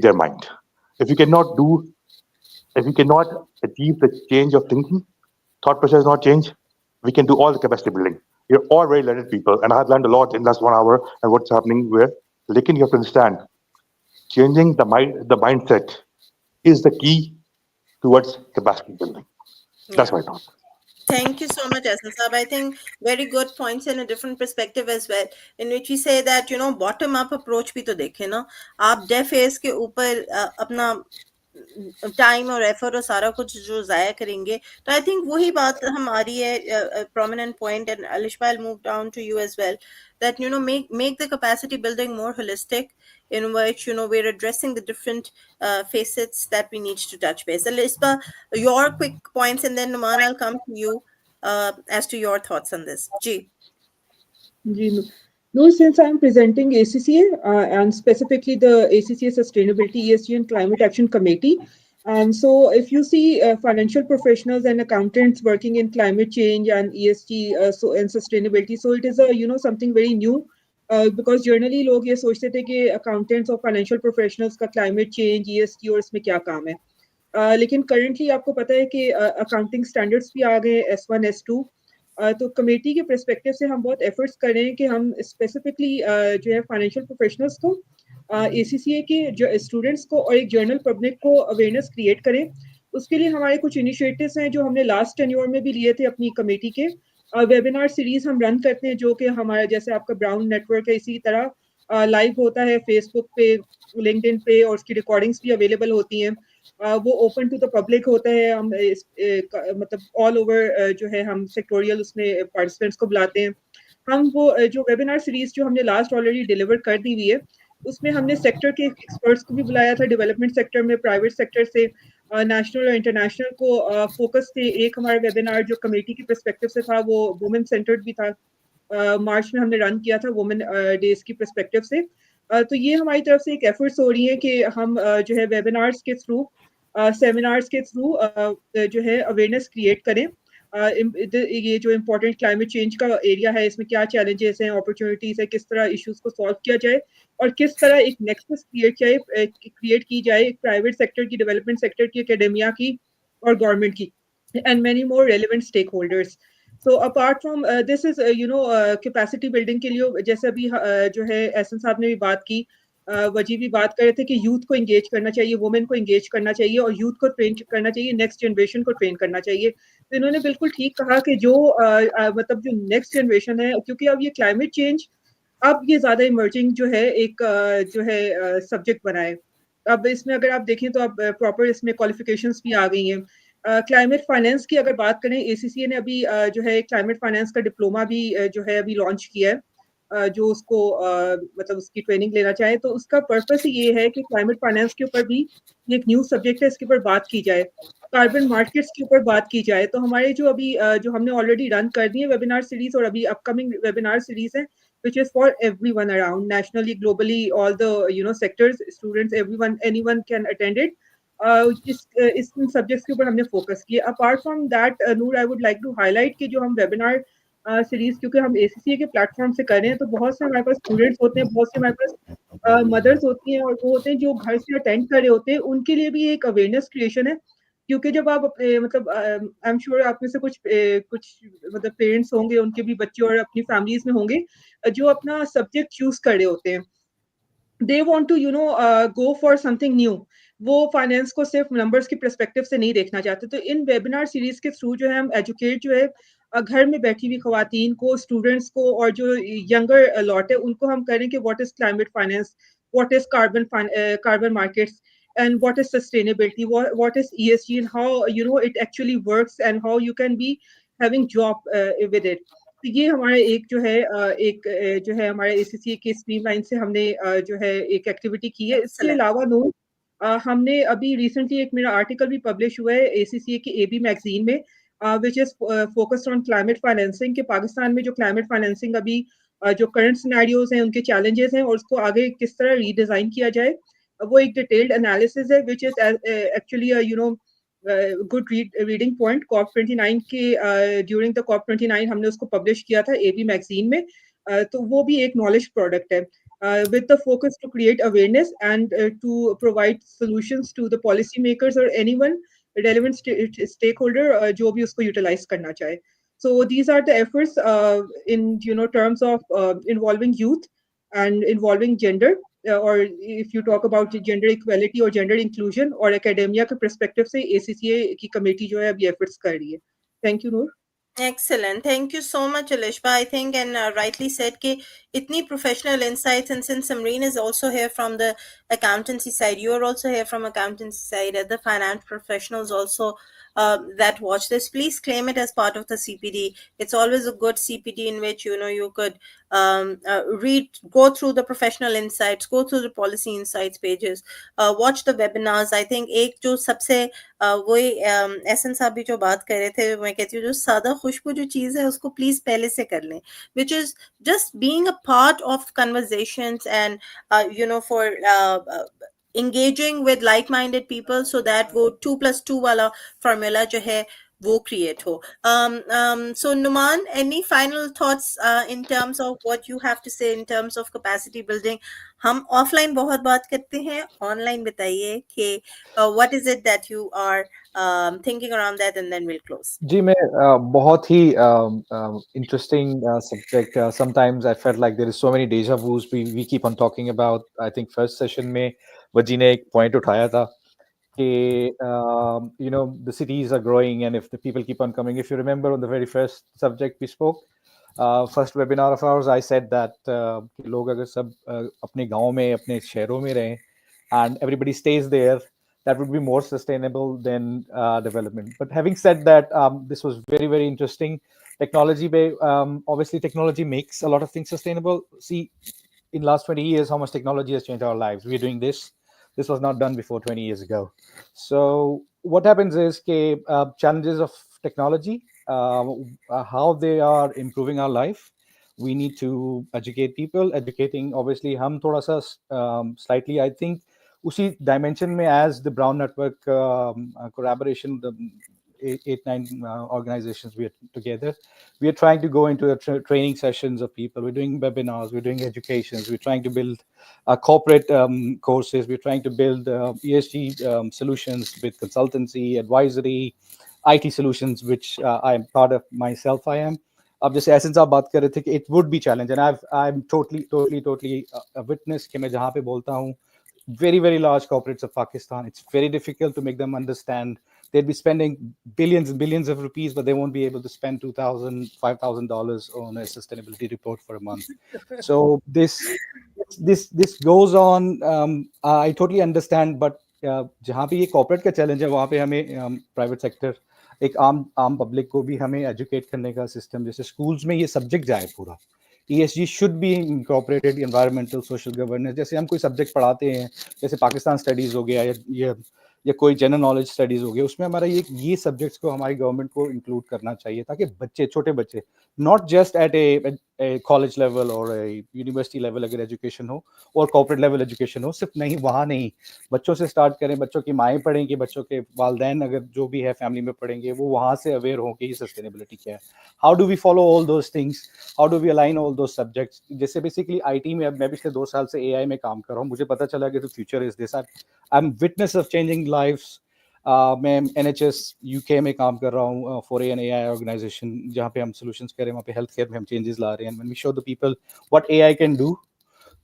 their mind. If you cannot achieve the change of thinking, thought process not change, we can do all the capacity building. You're all very learned people, and I've learned a lot in the last 1 hour and what's happening where. Lekin you have to understand, changing the mindset is the key towards capacity building. That's Yeah. my thought. Thank you so much, Aslan Saab. I think very good points and a different perspective as well, in which we say that bottom up approach भी तो देखे ना. आप deaf ears के ऊपर अपना time और effort और सारा कुछ जो ज़ाया करेंगे, तो आई थिंक वही बात हम आ रही है, prominent point, and Alishba, I'll move down to you as well, that make the capacity building more holistic, in which we're addressing the different facets that we need to touch base. Alishba, your quick points, and then Numan, I'll come to you as to your thoughts on this. Ji. Ji, no, since I'm presenting ACCA and specifically the ACCA Sustainability, ESG and Climate Action Committee. And so if you see financial professionals and accountants working in climate change and ESG and sustainability, so it is a, something very new because generally लोग ये सोचते थे कि accountants और financial professionals का climate change, ESG और इसमें क्या काम है. लेकिन करंटली आपको पता है कि अकाउंटिंग स्टैंडर्ड्स भी आ गए S1 S2. तो कमेटी के परस्पेक्टिव से हम बहुत एफर्ट्स कर रहे हैं कि हम स्पेसिफिकली जो है फाइनेंशियल प्रोफेशनल्स को ACCA के स्टूडेंट्स को और एक जनरल पब्लिक को अवेयरनेस क्रिएट करें. उसके लिए हमारे कुछ इनिशिएटिव्स हैं जो हमने लास्ट टेन्योर में भी लिए थे अपनी कमेटी के. वेबिनार सीरीज हम रन करते हैं जो कि हमारा जैसे आपका ब्राउन नेटवर्क है इसी तरह लाइव होता है फेसबुक पे, लिंक्डइन पे, और उसकी रिकॉर्डिंग्स भी अवेलेबल होती हैं. वो ओपन टू द पब्लिक होता है. हम मतलब ऑल ओवर जो है हम सेक्टोरियल उसमें पार्टिसिपेंट्स को बुलाते हैं. हम वो जो वेबिनार सीरीज जो हमने लास्ट ऑलरेडी डिलीवर कर दी हुई है उसमें हमने सेक्टर के एक्सपर्ट्स को भी बुलाया था, डेवलपमेंट सेक्टर में, प्राइवेट सेक्टर से, नेशनल और इंटरनेशनल को फोकस थे. एक हमारा वेबिनार जो कमेटी के परस्पेक्टिव से था वो वुमेन सेंटर्ड भी था. मार्च में हमने रन किया था वुमेन डेज की परस्पेक्टिव से. तो ये हमारी तरफ से एक एफर्ट्स हो रही है कि हम जो है वेबिनार्स के थ्रू, सेमिनार्स के थ्रू जो है अवेयरनेस क्रिएट करें. ये जो इम्पोर्टेंट क्लाइमेट चेंज का एरिया है इसमें क्या चैलेंजेस हैं, अपॉर्चुनिटीज है, किस तरह इश्यूज को सॉल्व किया जाए और किस तरह एक नेक्सस क्रिएट की जाए प्राइवेट सेक्टर की, डेवलपमेंट सेक्टर की, एकेडेमिया की और गवर्नमेंट की, and many more relevant stakeholders. So apart from this is capacity building के लिए जैसे अभी जो है एहसन साहब ने भी बात की, वजी भी बात कर रहे थे कि यूथ को एंगेज करना चाहिए, वुमेन को एंगेज करना चाहिए और यूथ को ट्रेन करना चाहिए, नेक्स्ट जनरेशन को ट्रेन करना चाहिए. तो इन्होंने बिल्कुल ठीक कहा कि जो मतलब जो नेक्स्ट जनरेशन है, क्योंकि अब ये क्लाइमेट चेंज अब ये ज्यादा इमर्जिंग जो है एक जो है सब्जेक्ट बना है. अब इसमें अगर आप देखें तो अब प्रॉपर इसमें क्वालिफिकेशंस भी आ गई हैं. क्लाइमेट फाइनेंस की अगर बात करें, ACCA ने अभी जो है क्लाइमेट फाइनेंस का डिप्लोमा भी जो है अभी लॉन्च किया है. जो उसको मतलब उसकी ट्रेनिंग लेना चाहे तो उसका पर्पस ये है कि क्लाइमेट फाइनेंस के ऊपर भी एक न्यू सब्जेक्ट है, इसके ऊपर बात की जाए, कार्बन मार्केट्स के ऊपर बात की जाए. तो हमारे जो अभी जो हमने ऑलरेडी रन कर दी है वेबिनार सीरीज और अभी अपकमिंग वेबिनार सीरीज है which is for everyone around, nationally, globally, all the sectors, students, everyone, anyone can attend it. इस सब्जेक्ट्स के ऊपर हमने फोकस किया. Apart from that Noor, I would like to highlight कि जो हम वेबिनार सीरीज क्योंकि हम ACCA के प्लेटफॉर्म से कर रहे हैं तो बहुत से हमारे पास स्टूडेंट्स होते हैं, बहुत से हमारे पास मदर्स होती हैं और वो होते हैं जो घर से अटेंड कर रहे होते हैं. उनके लिए भी एक अवेयरनेस क्रिएशन है क्योंकि जब आप अपने मतलब आई एम श्योर आप में से कुछ मतलब पेरेंट्स होंगे, उनके भी बच्चे और अपनी फैमिलीज में होंगे जो अपना सब्जेक्ट चूज कर रहे होते हैं. They want to go for something new. वो फाइनेंस को सिर्फ नंबर्स के परस्पेक्टिव से नहीं देखना चाहते. तो इन वेबिनार सीरीज के थ्रू जो है हम एजुकेट जो है घर में बैठी हुई खवातीन को, स्टूडेंट्स को और जो यंगर लॉट है उनको हम करें कि what is climate finance, what is carbon markets, and what is sustainability, what is ESG, and how it actually works and how you can be having job with it. तो ये हमारे एक जो है जो है हमारे ACCA के स्ट्रीमलाइन से हमने जो है एक एक्टिविटी की है. इसके अलावा हमने अभी रिसेंटली एक मेरा आर्टिकल भी पब्लिश हुआ है ACCA के AB मैगजीन में which is focused on climate financing, के पाकिस्तान में जो क्लाइमेट फाइनेंसिंग अभी जो करंट सिनेरियोज हैं, उनके चैलेंजेस हैं और उसको आगे किस तरह रीडिजाइन किया जाए. वो एक डिटेल्ड एनालिसिस है which is actually good reading point. COP29 के ड्यूरिंग द COP29 हमने उसको पब्लिश किया था AB मैगजीन में. तो वो भी एक नॉलेज प्रोडक्ट है with the focus to create awareness and to provide solutions to the policy makers or anyone relevant stakeholder जो भी उसको utilize करना चाहे. So these are the efforts in terms of involving youth and involving gender. Or if you talk about gender equality or gender inclusion और academia के perspective से ACCA की committee जो है अभी efforts कर रही है. Thank you, Noor. Excellent. Thank you so much, Alishba. I think, and rightly said, कि इतनी professional insights, and since Samreen is also here from the accountancy side, you are also here from accountancy side, the finance professionals also that watch this, please claim it as part of the CPD. It's always a good CPD in which you could go through the professional insights, go through the policy insights pages, watch the webinars. I think एक जो सबसे वही एहसन साहब भी जो बात कर रहे थे, मैं कहती हूँ जो सादा खुशबू जो चीज़ है उसको प्लीज पहले से कर लें, which is just being a part of conversations and for engaging with like-minded people so that वो 2+2 वाला formula जो है वो create हो. So Numan, any final thoughts in terms of what you have to say in terms of capacity building? हम offline बहुत बात करते हैं, online बताइए कि what is it that you are thinking around that, and then we'll close. जी मैं बहुत ही interesting subject. Sometimes I felt like there is so many deja vus we keep on talking about. I think first session में वजी ने एक point उठाया था कि the cities are growing and if the people keep on coming. If you remember on the very first subject we spoke, first webinar of ours, I said that कि लोग अगर सब अपने गांव में अपने शहरों में रहें and everybody stays there, that would be more sustainable than development. But having said that, this was very, very interesting. Technology, obviously, technology makes a lot of things sustainable. See, in last 20 years, how much technology has changed our lives. We're doing this. This was not done before 20 years ago. So what happens is challenges of technology, how they are improving our life. We need to educate people. Educating, obviously, हम थोड़ा सा slightly, I think, उसी dimension में as the Brown Network collaboration, the 8-9 organizations we are together. We are trying to go into training sessions of people. We're doing webinars. We're doing educations. We're trying to build corporate courses. We're trying to build ESG solutions with consultancy, advisory, IT solutions, which I am part of myself. I am. अब जैसे essence आप बात कर रहे थे कि it would be challenge and I am totally a witness कि मैं जहाँ पे बोलता हूँ very, very large corporates of Pakistan, it's very difficult to make them understand. They'd be spending billions and billions of rupees, but they won't be able to spend $2,000, $5,000 on a sustainability report for a month. So this goes on. I totally understand, but जहाँ पे ये corporate का challenge है, वहाँ पे हमें private sector एक आम पब्लिक को भी हमें एजुकेट करने का सिस्टम, जैसे स्कूल्स में ये सब्जेक्ट जाए पूरा. ESG should be incorporated, environmental social governance. जैसे हम कोई सब्जेक्ट पढ़ाते हैं, जैसे पाकिस्तान स्टडीज हो गया या कोई जनरल नॉलेज स्टडीज हो गया, उसमें हमारा ये सब्जेक्ट्स को हमारी गवर्नमेंट को इंक्लूड करना चाहिए ताकि बच्चे, छोटे बच्चे, not just at a college level और यूनिवर्सिटी लेवल अगर एजुकेशन हो और कॉर्पोरेट लेवल एजुकेशन हो, सिर्फ नहीं वहाँ नहीं, बच्चों से स्टार्ट करें. बच्चों की माएँ पढ़ेंगी, बच्चों के वालदैन अगर जो भी है फैमिली में पढ़ेंगे, वो वहाँ से अवेयर हों कि ये सस्टेनेबिलिटी क्या है. How do we follow all those things, how do we align all those subjects. जैसे बेसिकली आईटी में, अब मैं पिछले 2 साल से एआई में काम कर रहा हूँ, मुझे पता चला कि the future is this. I am witness of changing lifes. मैं NHS UK में काम कर रहा हूँ फॉर एन AI ऑर्गेनाइजेशन, जहाँ पे हम सोल्यूशंस कर रहे हैं, वहाँ पे हेल्थ केयर में हम चेंजेस ला रहे हैं. When we show the people what AI can do,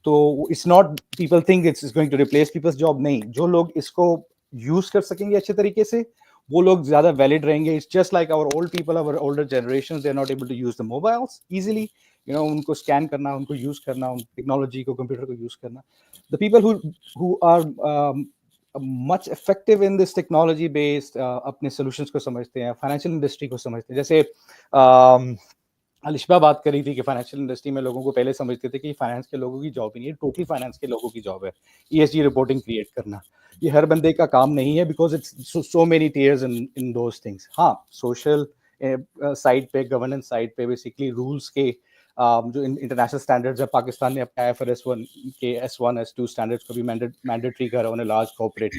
तो it's not people think it's going to replace people's job. नहीं, जो लोग इसको यूज कर सकेंगे अच्छे तरीके से, वो लोग ज्यादा वैलिड रहेंगे. It's just like our old people, our older generation, they are not able to use the mobiles easily. उनको स्कैन करना, उनको यूज करना, टेक्नोलॉजी को, कंप्यूटर को यूज करना. The people who are much effective in this technology based, अपने solutions को समझते हैं, फाइनेंशियल इंडस्ट्री को समझते हैं. जैसे अलिशबा बात करी थी कि फाइनेंशियल इंडस्ट्री में लोगों को पहले समझते थे कि फाइनेंस के लोगों की जॉब ही नहीं है, टोटली फाइनेंस के लोगों की जॉब है ESG रिपोर्टिंग क्रिएट करना. ये हर बंदे का काम नहीं है, because it's so many tiers in those things. हाँ, सोशल साइड पे, गवर्नेंस साइड पे, बेसिकली रूल्स के जो इंटरनेशनल स्टैंडर्ड्स है, पाकिस्तान ने अपने IFRS 1 के S1 S2 स्टैंडर्ड्स को भी मैंडेटरी करा उन्हें लार्ज कॉर्पोरेट.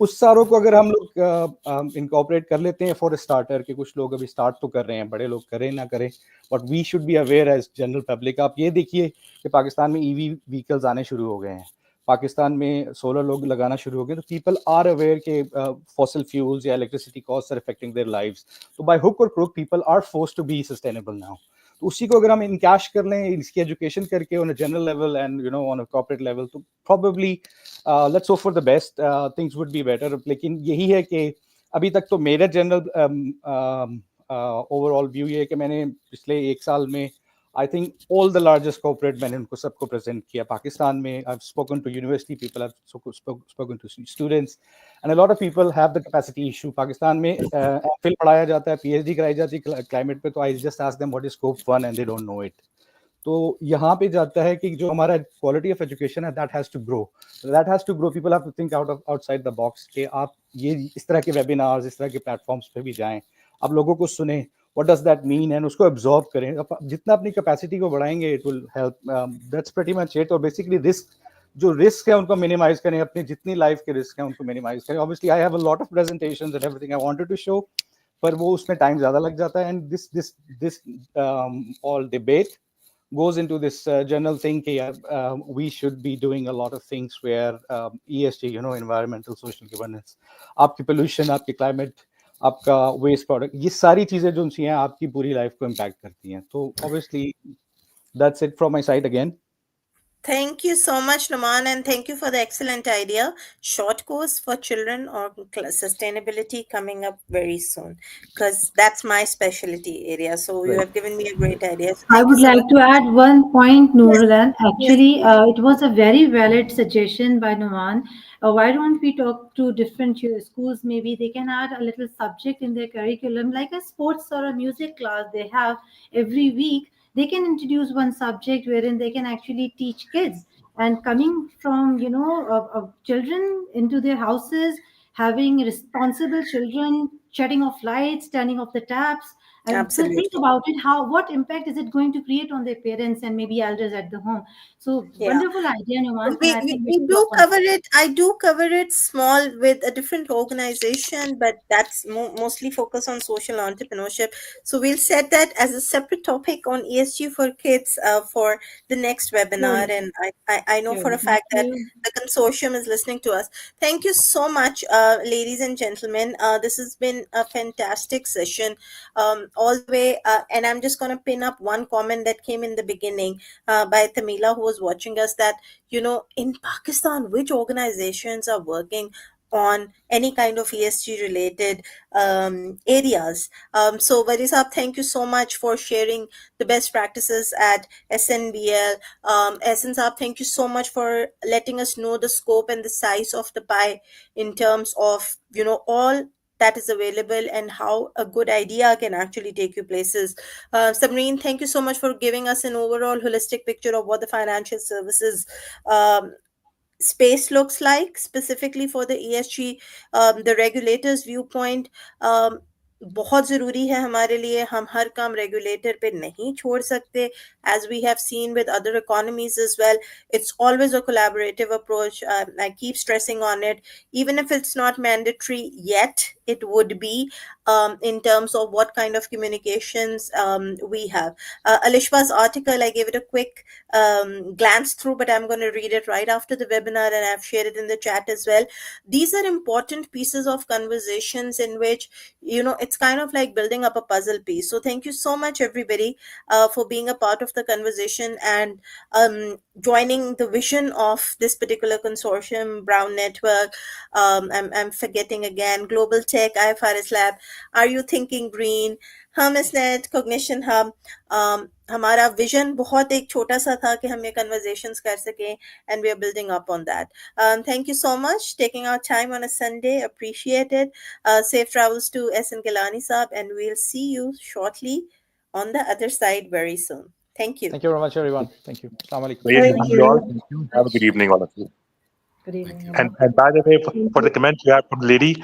उस सारों को अगर हम लोग इनकॉर्पोरेट कर लेते हैं फॉर स्टार्टर, के कुछ लोग अभी स्टार्ट तो कर रहे हैं, बड़े लोग करें ना करें, but we should be aware as general public. आप ये देखिए कि पाकिस्तान में EV व्हीकल्स आने शुरू हो गए हैं, पाकिस्तान में सोलर लोग लगाना शुरू हो गए, तो पीपल आर अवेयर के फॉसिल फ्यूल्स या electricity cost are affecting their lives. तो by hook or crook people are forced to be sustainable now. तो उसी को अगर हम इनकैश कर लें, इसकी एजुकेशन करके on a general level and on a corporate level, तो probably let's hope for the best, things would be better. लेकिन यही है कि अभी तक तो मेरा जनरल ओवरऑल व्यू ये है कि मैंने पिछले 1 साल में I think all the largest corporate मैंने उनको सबको present किया पाकिस्तान में. I've spoken to university people, I've spoken to students, and a lot of people have the capacity issue. Pakistan में MPhil पढ़ाया जाता है, PhD कराई जाती है climate पे, तो I just ask them what is scope 1 and they don't know it. तो यहाँ पे जाता है कि जो हमारा quality of education है, that has to grow. That has to grow. People have to think outside the box कि आप ये इस तरह के webinars, इस तरह के platforms पे भी जाएं, आप लोगों को सुने, what does that mean, and उसको absorb करें. जितना अपनी capacity को बढ़ाएंगे, it will help. That's pretty much it. और basically जो risk है उनको minimize करें, अपनी जितनी life के risk हैं उनको minimize करें. Obviously I have a lot of presentations and everything I wanted to show, पर वो उसमें time ज़्यादा लग जाता है. And this all debate goes into this general thing we should be doing a lot of things where ESG, environmental social governance, आपकी pollution, आपकी climate, आपका waste product, ये सारी चीजें जो हैं आपकी पूरी लाइफ को impact करती हैं. तो obviously that's it from my side again. Thank you so much, Numan, and thank you for the excellent idea. Short course for children or sustainability coming up very soon, because that's my specialty area. So you have given me a great idea. So I thank you would so like much. to add one point, Yes, Noorlan. yes, Actually, please. it was a very valid suggestion by Numan. Why don't we talk to different schools? Maybe they can add a little subject in their curriculum, like a sports or a music class they have every week. They can introduce one subject wherein they can actually teach kids. And coming from, children into their houses, having responsible children, shutting off lights, turning off the taps, and so think Absolutely. about it, what impact is it going to create on their parents and maybe elders at the home? So Yeah. wonderful idea, Numan, and we, I we, think we we should do work on cover it. it. I do cover it small with a different organization, but that's mostly focused on social entrepreneurship. So we'll set that as a separate topic on ESG for kids for the next webinar. Surely, And I know for a surely. Thank fact that you. the consortium is listening to us. Thank you so much, ladies and gentlemen. This has been a fantastic session all the way. And I'm just going to pin up one comment that came in the beginning by Tamila, who was watching us, that in Pakistan, which organizations are working on any kind of ESG related areas. So Varis Saab, thank you so much for sharing the best practices at SNBL. SN Saab, thank you so much for letting us know the scope and the size of the pie in terms of all that is available and how a good idea can actually take you places. Sabreen, thank you so much for giving us an overall holistic picture of what the financial services space looks like, specifically for the ESG, the regulators viewpoint. बहुत ज़रूरी है हमारे लिए, हम हर काम regulator पे नहीं छोड़ सकते. As we have seen with other economies as well, it's always a collaborative approach. I keep stressing on it. Even if it's not mandatory yet, it would be in terms of what kind of communications we have. Alishma's article, I gave it a quick glance through, but I'm going to read it right after the webinar, and I've shared it in the chat as well. These are important pieces of conversations in which it's kind of like building up a puzzle piece. So thank you so much, everybody, for being a part of the conversation and joining the vision of this particular consortium, Brown Network. I'm forgetting again, Global Tech, IFRS Lab, Are You Thinking Green, HermesNet, Cognition Hub. हमारा vision बहुत एक छोटा सा था कि हम ये conversations कर सकें, and we are building up on that. Thank you so much taking our time on a Sunday. Appreciate it. Safe travels to SN Gilani Saab, and we'll see you shortly on the other side very soon. Thank you. Thank you very much, everyone. Thank you. Assalamu alaikum. Great to Thank see you all. you. Thank you. Have a good evening, all of you. Good Thank evening. you. And by the way, for the comment you have from the lady,